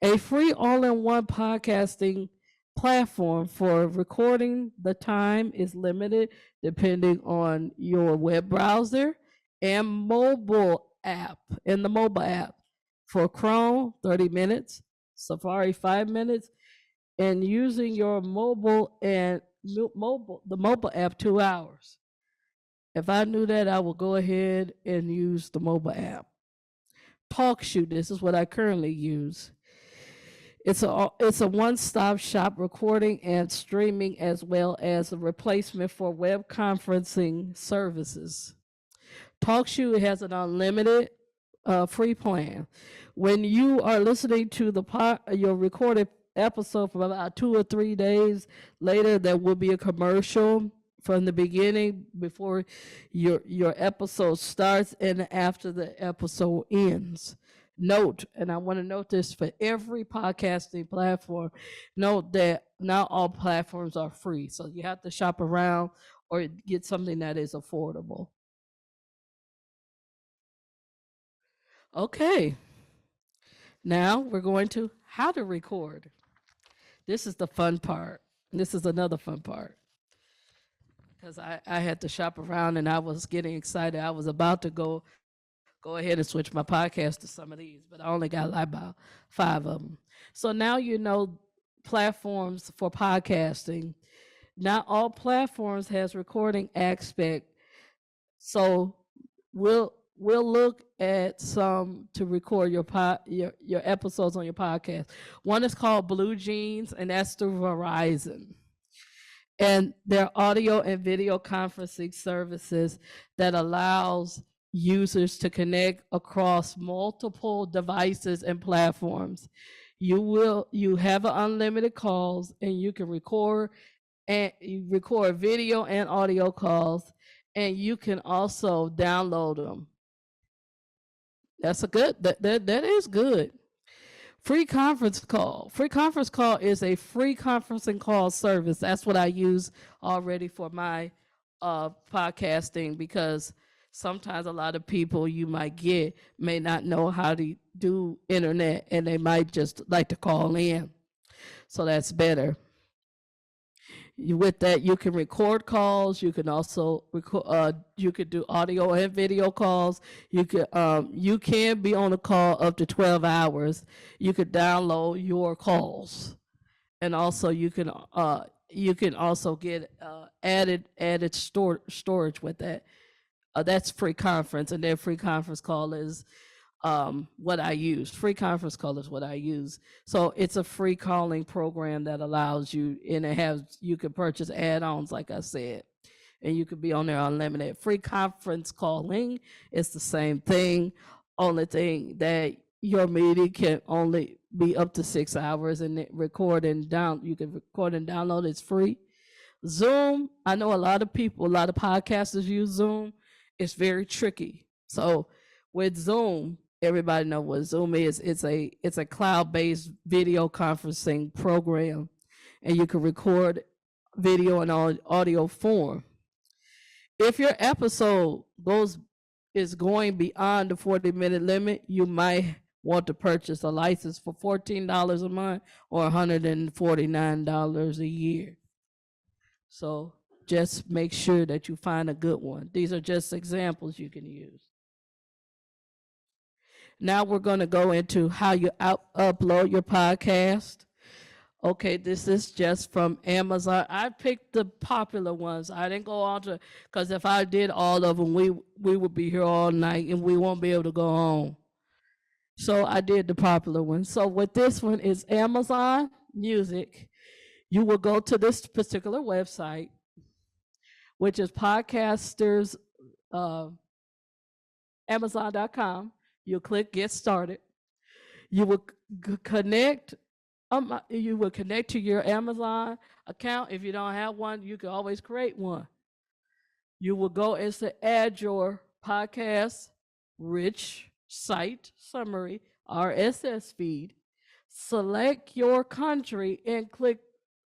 A free all-in-one podcasting platform for recording. The time is limited depending on your web browser and mobile app. In the mobile app, for Chrome, 30 minutes, Safari, 5 minutes, and using your the mobile app, 2 hours. If I knew that, I would go ahead and use the mobile app. TalkShoe, this is what I currently use. It's a one-stop shop recording and streaming, as well as a replacement for web conferencing services. TalkShoe has an unlimited free plan. When you are listening to your recorded episode for about 2 or 3 days later, there will be a commercial from the beginning before your episode starts and after the episode ends. Note, and I want to note this for every podcasting platform, note that not all platforms are free. So you have to shop around or get something that is affordable. Okay. Now we're going to how to record. This is the fun part. This is another fun part. Because I had to shop around and I was getting excited. I was about to go ahead and switch my podcast to some of these, but I only got like about 5 of them. So now you know platforms for podcasting. Not all platforms has recording aspect. So we'll look at some to record your episodes on your podcast. One is called Blue Jeans, and that's through Verizon. And they're audio and video conferencing services that allows users to connect across multiple devices and platforms. You have unlimited calls, and you can record video and audio calls, and you can also download them. That's a good, that is good. Free conference call. Free conference call is a free conferencing call service. That's what I use already for my podcasting, because sometimes a lot of people you might get may not know how to do internet, and they might just like to call in. So that's better. With that, you can record calls. You can also record. You could do audio and video calls. You can be on a call up to 12 hours. You could download your calls, and also you can also get added storage with that. That's free conference, and then free conference call is what I use. Free conference call is what I use. So it's a free calling program that allows you, and you can purchase add-ons, like I said, and you could be on there unlimited. Free conference calling is the same thing. Only thing that your meeting can only be up to 6 hours, and you can record and download. It's free. Zoom, I know a lot of podcasters use Zoom. It's very tricky. So with Zoom, everybody know what Zoom is. It's a cloud-based video conferencing program, and you can record video and audio form. If your episode is going beyond the 40-minute limit, you might want to purchase a license for $14 a month or $149 a year. So just make sure that you find a good one. These are just examples you can use. Now we're going to go into how you upload your podcast. Okay, this is just from Amazon. I picked the popular ones. I didn't go on to, because if I did all of them, we would be here all night and we won't be able to go home. So I did the popular ones. So with this one is Amazon Music. You will go to this particular website, which is podcasters, Amazon.com. You'll click Get Started. You will connect. You will connect to your Amazon account. If you don't have one, you can always create one. You will go and say add your podcast rich site summary RSS feed. Select your country and click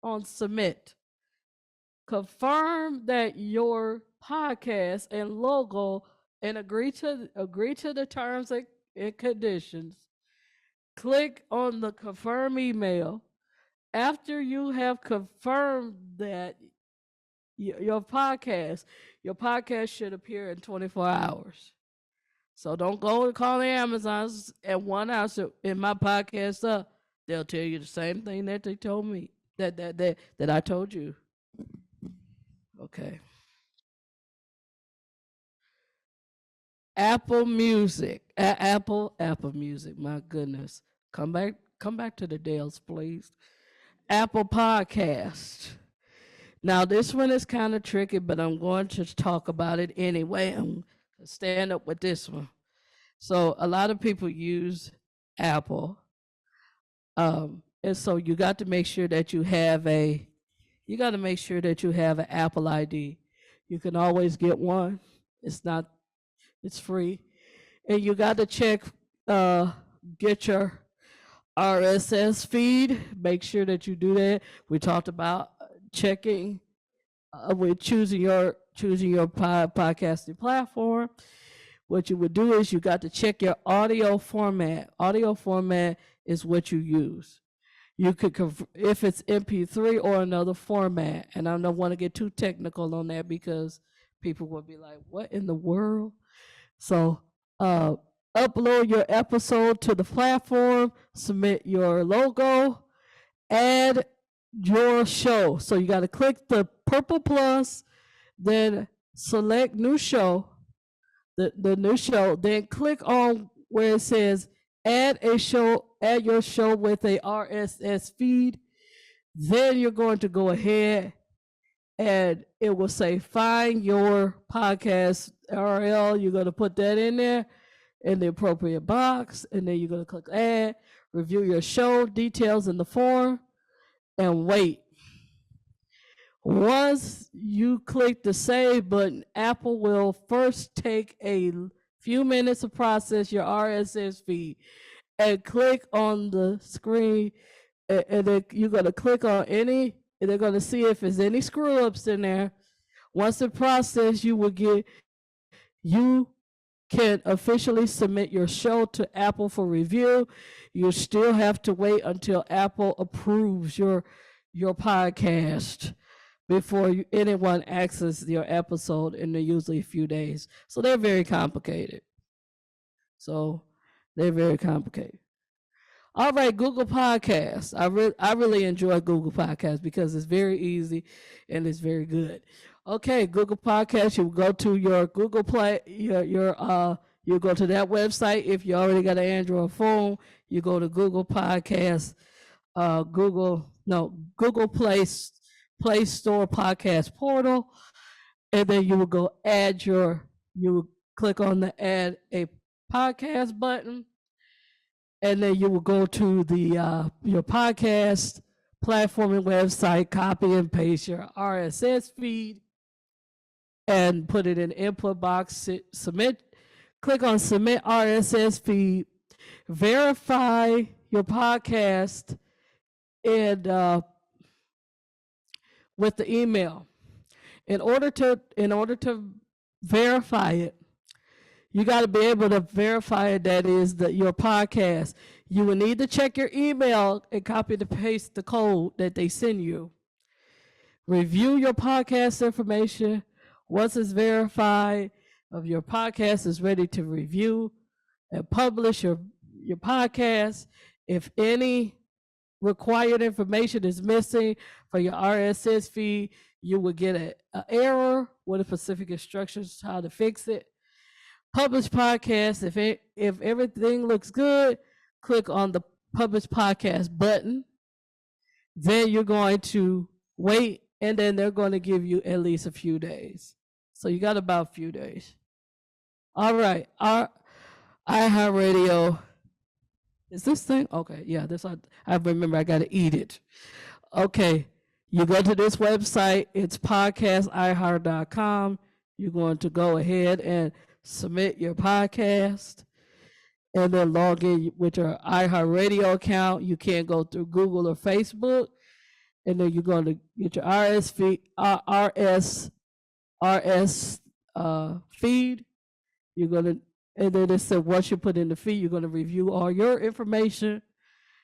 on submit. Confirm that your podcast and logo, and agree to the terms and conditions. Click on the confirm email. After you have confirmed that your podcast should appear in 24 hours. So don't go and call the Amazons at 1 hour. So in my podcast up, they'll tell you the same thing that they told me, that I told you. Okay. Apple Music. Apple Music. My goodness. Come back to the Dales, please. Apple Podcast. Now this one is kind of tricky, but I'm going to talk about it anyway. I'm gonna stand up with this one. So a lot of people use Apple. And so you got to make sure that you have an Apple ID. You can always get one. It's free. And you got to get your RSS feed. Make sure that you do that. We talked about checking with choosing your podcasting platform. What you would do is you got to check your audio format. Audio format is what you use. You could, if it's MP3 or another format, and I don't want to get too technical on that because people will be like, what in the world? So upload your episode to the platform, submit your logo, add your show. So you got to click the purple plus, then select new show, the new show, then click on where it says add your show with a RSS feed. Then you're going to go ahead and it will say find your podcast URL. You're going to put that in there in the appropriate box, and then you're going to click add, review your show details in the form, and wait. Once you click the save button, Apple will first take a few minutes to process your RSS feed and click on the screen, and then you're going to click on any, and they're going to see if there's any screw ups in there. Once it process, you can officially submit your show to Apple for review. You still have to wait until Apple approves your podcast before anyone accesses your episode, and they're usually a few days. So they're very complicated. All right, Google Podcasts. I really enjoy Google Podcasts because it's very easy and it's very good. Okay, Google Podcasts. You go to your Google Play. You go to that website. If you already got an Android phone, you go to Google Podcasts. Google Play Store podcast portal, and then you will go you will click on the add a podcast button, and then you will go to the your podcast platform and website, copy and paste your RSS feed, and put it in the input box. Submit. Click on submit RSS feed. Verify your podcast and with the email. In order to verify it, you got to be able to verify that is your podcast. You will need to check your email and copy and paste the code that they send you. Review your podcast information. Once it's verified, of your podcast is ready to review and publish your podcast. If any required information is missing for your RSS feed, you will get an error with the specific instructions how to fix it. Publish podcast. If everything looks good, click on the publish podcast button. Then you're going to wait, and then they're going to give you at least a few days. So you got about a few days. All right. Our iHeartRadio. Is this thing? Okay. Yeah, I remember I got to eat it. Okay. You go to this website. It's podcastiheart.com. You're going to go ahead and submit your podcast and then log in with your iHeartRadio account. You can't go through Google or Facebook. And then you're going to get your RS feed. You're going to, and then it said once you put in the feed, you're going to review all your information.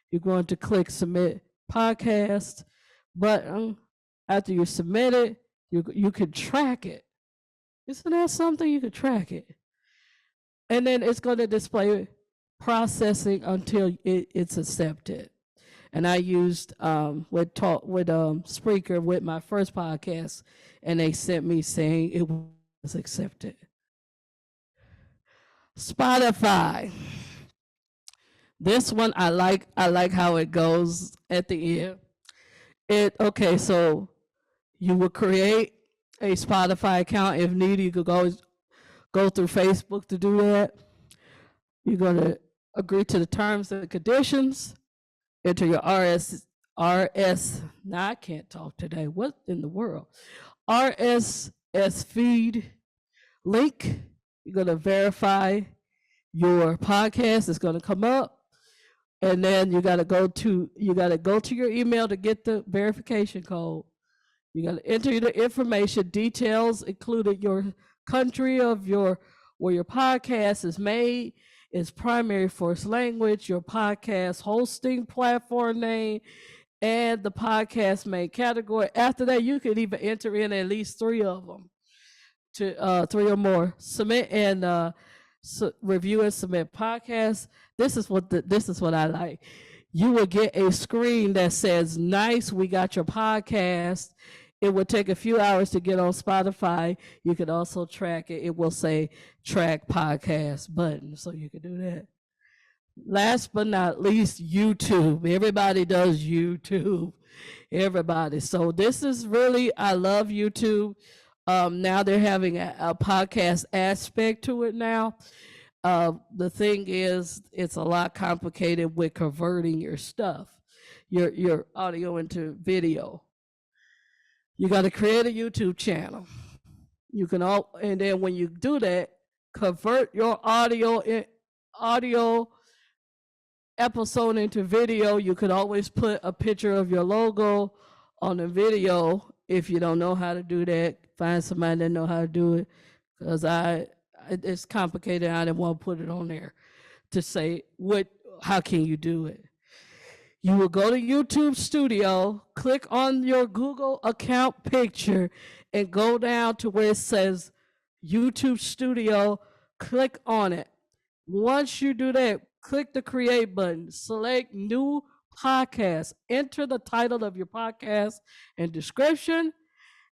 You're going to click submit podcast button. After you submit it, you can track it. Isn't that something? You can track it. And then it's going to display processing until it's accepted. And I used with Spreaker with my first podcast, and they sent me saying it was accepted. Spotify. This one I like how it goes at the end. So you will create a Spotify account if needed. You could go through Facebook to do that. You're gonna agree to the terms and conditions. Enter your RS. Now I can't talk today. What in the world? RSS feed link. You're gonna verify your podcast. It's gonna come up, and then you gotta go to your email to get the verification code. You gotta enter the information, details including your country of where your podcast is made, its primary first language, your podcast hosting platform name, and the podcast main category. After that, you can even enter in at least 3 of them, to 3 or more. Submit and review and submit podcasts. This is what I like. You will get a screen that says, "Nice, we got your podcast." It will take a few hours to get on Spotify. You can also track it. It will say track podcast button, so you can do that. Last but not least, YouTube. Everybody does YouTube. Everybody. So this is really, I love YouTube. Now they're having a podcast aspect to it now. The thing is, it's a lot complicated with converting your stuff, your audio into video. You got to create a YouTube channel. You can all, and then when you do that, convert your audio episode into video. You could always put a picture of your logo on the video. If you don't know how to do that, find somebody that know how to do it. Because it's complicated. I didn't want to put it on there to say how can you do it. You will go to YouTube Studio, click on your Google account picture, and go down to where it says YouTube Studio, click on it. Once you do that, click the create button, select new podcast, enter the title of your podcast and description,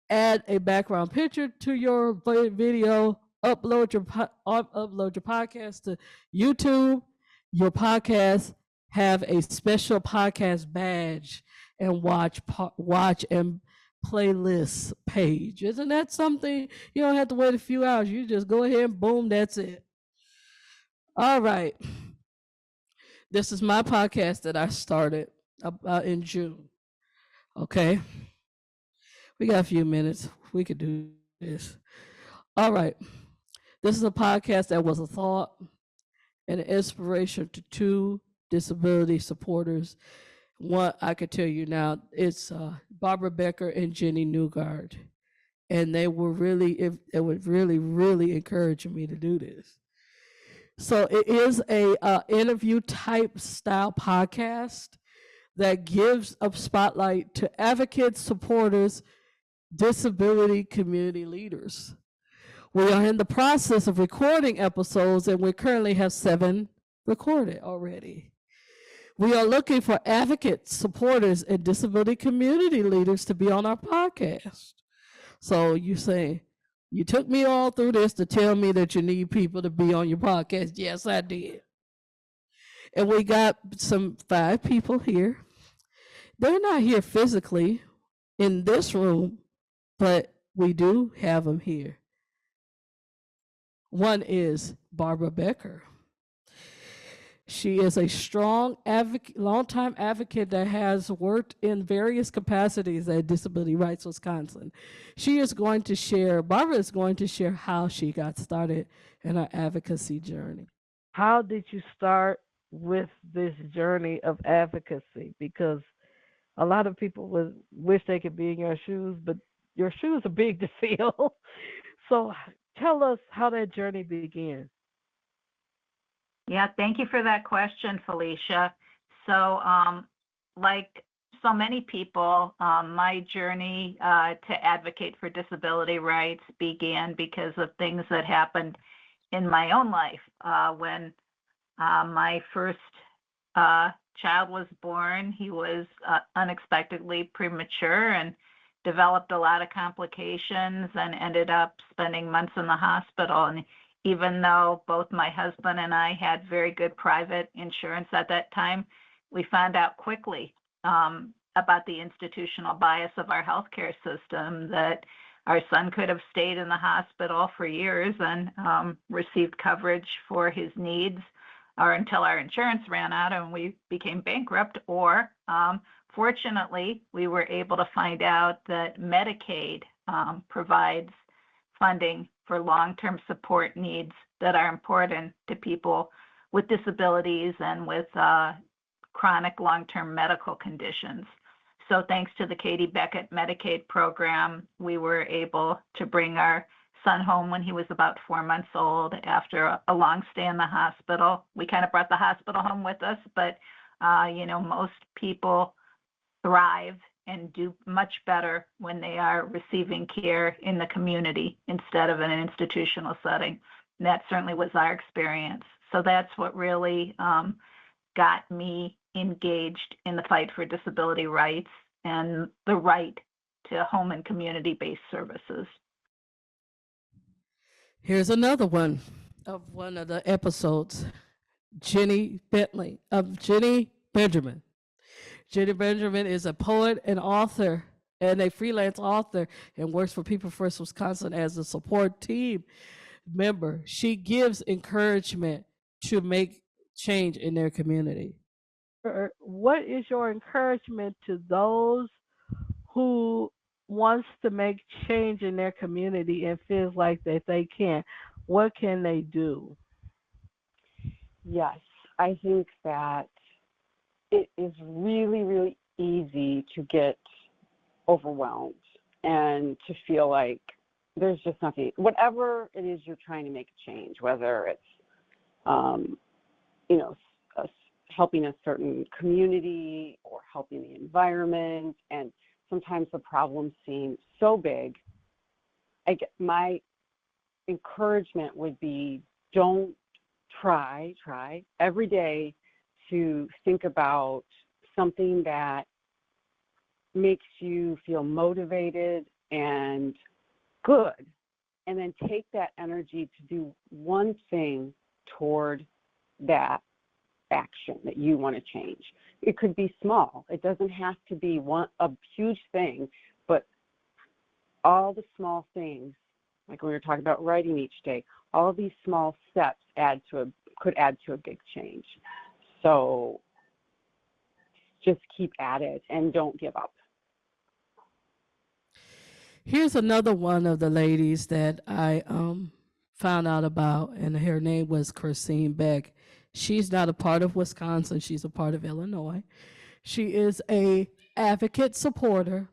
add a background picture to your video, upload your podcast to YouTube. Your podcast have a special podcast badge and watch and playlist page. Isn't that something? You don't have to wait a few hours. You just go ahead and boom, that's it. All right. This is my podcast that I started in June. Okay. We got a few minutes. We could do this. All right. This is a podcast that was a thought and an inspiration to two disability supporters. One, I could tell you now, it's Barbara Becker and Jenny Newgard. And they were really, it was really, really encouraging me to do this. So it is a interview type style podcast that gives a spotlight to advocates, supporters, disability community leaders. We are in the process of recording episodes, and we currently have 7 recorded already. We are looking for advocates, supporters, and disability community leaders to be on our podcast. So you say, you took me all through this to tell me that you need people to be on your podcast. Yes, I did. And we got 5 people here. They're not here physically in this room, but we do have them here. One is Barbara Becker. She is a strong advocate, longtime advocate that has worked in various capacities at Disability Rights Wisconsin. Barbara is going to share how she got started in her advocacy journey. How did you start with this journey of advocacy? Because a lot of people would wish they could be in your shoes, but your shoes are big to fill. So tell us how that journey began. Yeah, thank you for that question, Felicia. So, like so many people, my journey to advocate for disability rights began because of things that happened in my own life. When my first child was born, he was unexpectedly premature and developed a lot of complications and ended up spending months in the hospital. And even though both my husband and I had very good private insurance at that time, we found out quickly about the institutional bias of our healthcare system, that our son could have stayed in the hospital for years and received coverage for his needs, or until our insurance ran out and we became bankrupt, or fortunately, we were able to find out that Medicaid provides funding for long-term support needs that are important to people with disabilities and with chronic long-term medical conditions. So thanks to the Katie Beckett Medicaid program, we were able to bring our son home when he was about 4 months old after a long stay in the hospital. We kind of brought the hospital home with us, but most people thrive and do much better when they are receiving care in the community instead of in an institutional setting. And that certainly was our experience. So that's what really got me engaged in the fight for disability rights and the right to home and community-based services. Here's another one of the episodes. Jenny Benjamin. Jenny Benjamin is a poet and author and a freelance author and works for People First Wisconsin as a support team member. She gives encouragement to make change in their community. What is your encouragement to those who wants to make change in their community and feels like that they can? What can they do? Yes, I think that it is really, really easy to get overwhelmed and to feel like there's just nothing, whatever it is you're trying to make a change, whether it's, you know, helping a certain community or helping the environment. And sometimes the problems seem so big. My encouragement would be don't try every day to think about something that makes you feel motivated and good, and then take that energy to do one thing toward that action that you want to change. It could be small. It doesn't have to be a huge thing, but all the small things, like we were talking about writing each day, all of these small steps could add to a big change. So just keep at it and don't give up. Here's another one of the ladies that I found out about, and her name was Christine Beck. She's not a part of Wisconsin. She's a part of Illinois. She is a advocate supporter,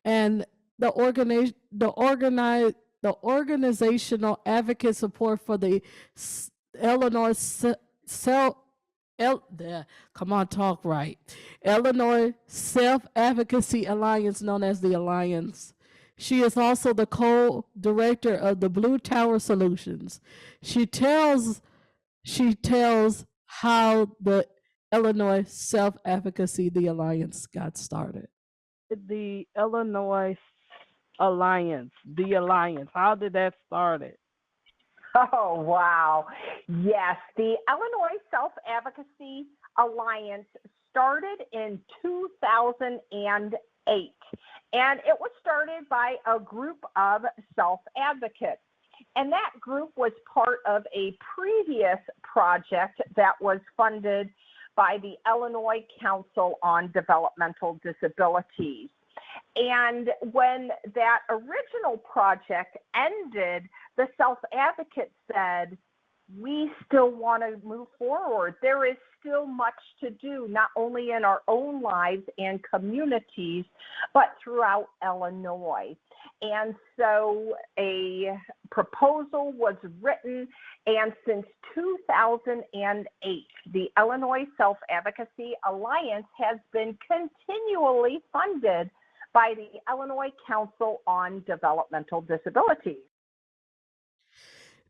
and the organizational advocate support for the Illinois come on, talk right. Illinois Self Advocacy Alliance, known as the Alliance. She is also the co-director of the Blue Tower Solutions. She tells how the Illinois Self Advocacy, the Alliance, got started. The Illinois Alliance, the Alliance, how did that start it? Oh, wow. Yes, the Illinois Self-Advocacy Alliance started in 2008, and it was started by a group of self-advocates. And that group was part of a previous project that was funded by the Illinois Council on Developmental Disabilities. And when that original project ended, the self-advocates said, we still want to move forward. There is still much to do, not only in our own lives and communities, but throughout Illinois. And so a proposal was written, and since 2008, the Illinois Self-Advocacy Alliance has been continually funded by the Illinois Council on Developmental Disabilities.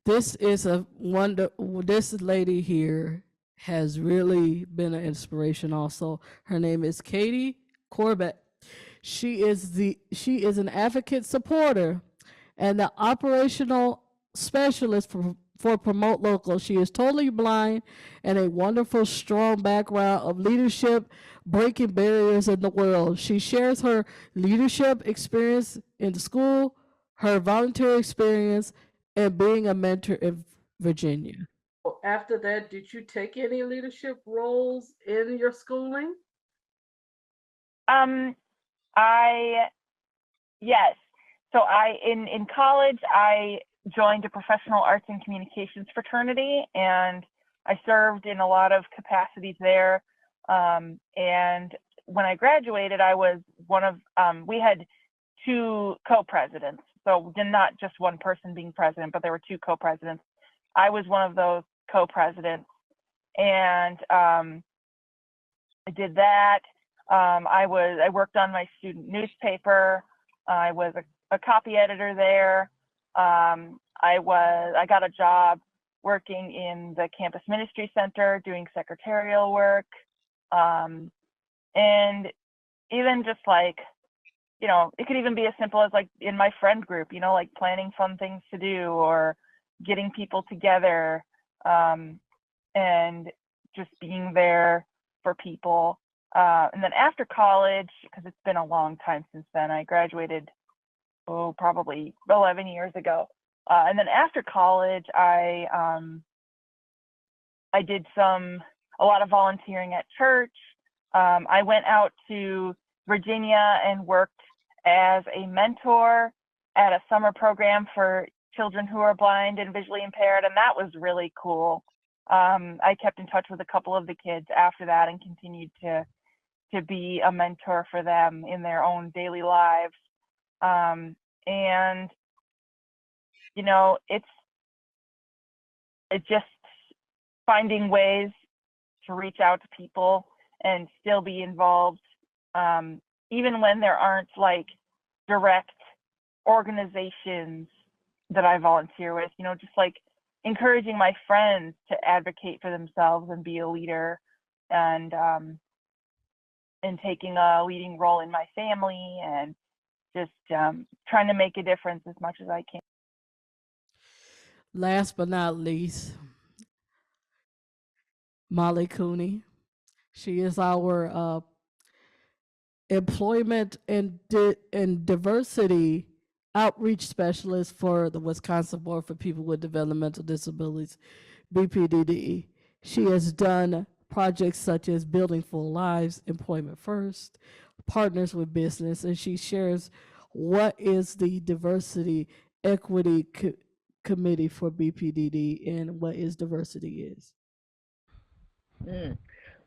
This lady here has really been an inspiration also. Her name is Katie Corbett. She is an advocate supporter and the operational specialist for Promote Local. She is totally blind and a wonderful, strong background of leadership, breaking barriers in the world. She shares her leadership experience in school, her volunteer experience, and being a mentor in Virginia. After that, did you take any leadership roles in your schooling? Yes. So in college, I joined a professional arts and communications fraternity, and I served in a lot of capacities there. And when I graduated, I was one of, we had two co-presidents. So not just one person being president, but there were two co-presidents. I was one of those co-presidents, and I did that. I worked on my student newspaper. I was a copy editor there. I got a job working in the campus ministry center doing secretarial work. And even just like, it could even be as simple as like in my friend group, like planning fun things to do or getting people together. And just being there for people. And then after college, because it's been a long time since then, I graduated, probably 11 years ago. And then after college, I did a lot of volunteering at church. I went out to Virginia and worked as a mentor at a summer program for children who are blind and visually impaired, and that was really cool. I kept in touch with a couple of the kids after that and continued to be a mentor for them in their own daily lives. And it's just finding ways to reach out to people and still be involved, even when there aren't like direct organizations that I volunteer with, just like encouraging my friends to advocate for themselves and be a leader, and taking a leading role in my family, and just trying to make a difference as much as I can. Last but not least, Molly Cooney. She is our employment and diversity outreach specialist for the Wisconsin Board for People with Developmental Disabilities, BPDD. She has done projects such as Building Full Lives, Employment First, Partners with Business, and she shares what is the Diversity Equity Committee for BPDD and what is diversity is.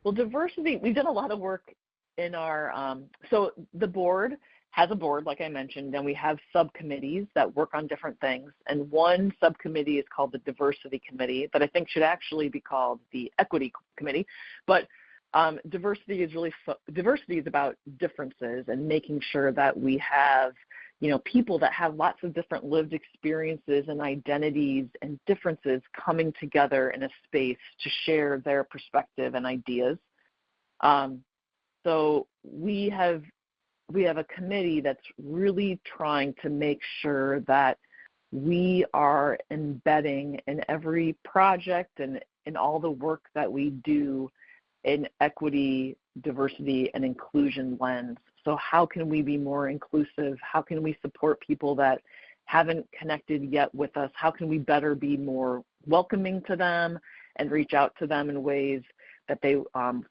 Well, diversity, we've done a lot of work in our, so the board has a board, like I mentioned, and we have subcommittees that work on different things. And one subcommittee is called the Diversity Committee, that I think should actually be called the Equity Committee. But diversity is about differences and making sure that we have, people that have lots of different lived experiences and identities and differences coming together in a space to share their perspective and ideas. So we have a committee that's really trying to make sure that we are embedding in every project and in all the work that we do an equity, diversity, and inclusion lens. So how can we be more inclusive? How can we support people that haven't connected yet with us? How can we better be more welcoming to them and reach out to them in ways that they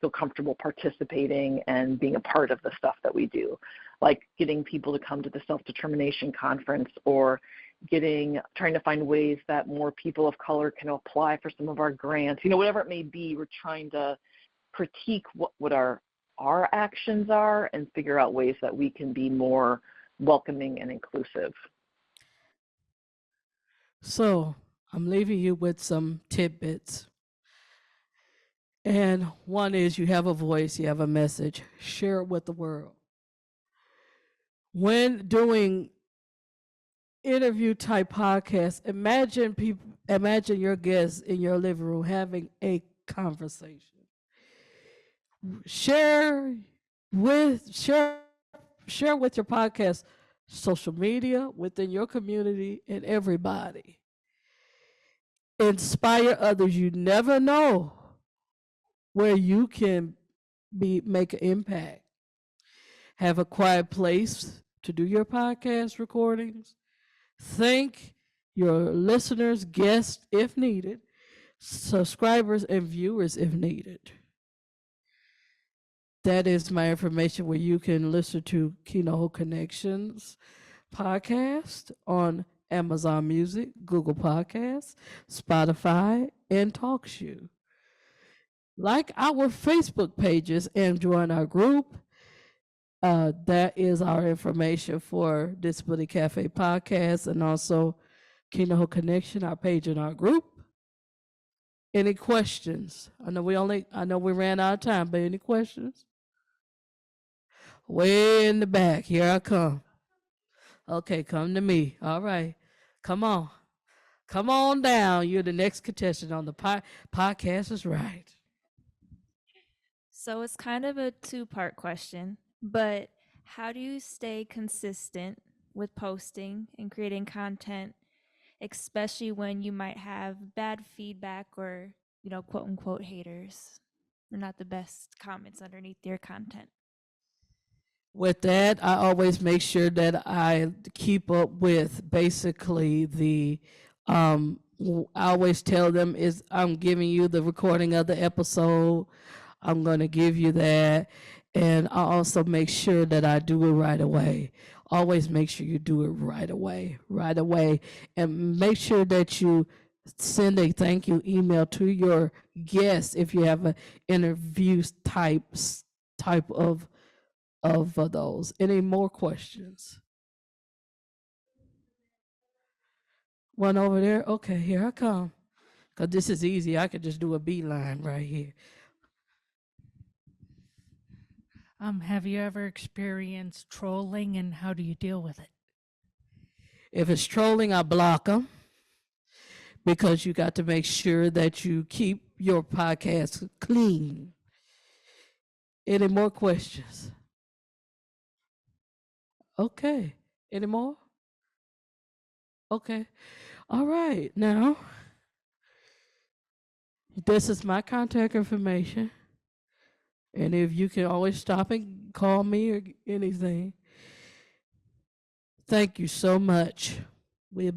feel comfortable participating and being a part of the stuff that we do, like getting people to come to the self-determination conference, or trying to find ways that more people of color can apply for some of our grants. Whatever it may be, we're trying to critique what our actions are and figure out ways that we can be more welcoming and inclusive. So I'm leaving you with some tidbits. And one is, you have a voice, you have a message, share it with the world. When doing interview type podcasts, imagine your guests in your living room having a conversation. Share with your podcast social media, within your community, and everybody. Inspire others. You never know where you can make an impact. Have a quiet place to do your podcast recordings. Thank your listeners, guests if needed, subscribers and viewers if needed. That is my information, where you can listen to Keynote Connections podcast on Amazon Music, Google Podcasts, Spotify, and TalkShoe. Like our Facebook pages and join our group. That is our information for Disability Cafe podcast, and also Keynote Connection, our page and our group. Any questions? I know we ran out of time, but any questions? Way in the back, here I come. Okay, come to me. All right, come on. Come on down. You're the next contestant on the podcast is right. So it's kind of a two-part question, but how do you stay consistent with posting and creating content, especially when you might have bad feedback or, quote unquote haters? or not the best comments underneath your content. With that, I always make sure that I keep up with basically I always tell them is I'm giving you the recording of the episode. I'm going to give you that. And I also make sure that I do it right away. Always make sure you do it right away. And make sure that you send a thank you email to your guests if you have an interview type of those. Any more questions? One over there? Okay, here I come. Because this is easy. I could just do a beeline right here. Have you ever experienced trolling, and how do you deal with it? If it's trolling, I block them because you got to make sure that you keep your podcast clean. Any more questions? Okay. Any more? Okay. All right. Now, this is my contact information. And if you can always stop and call me or anything. Thank you so much. We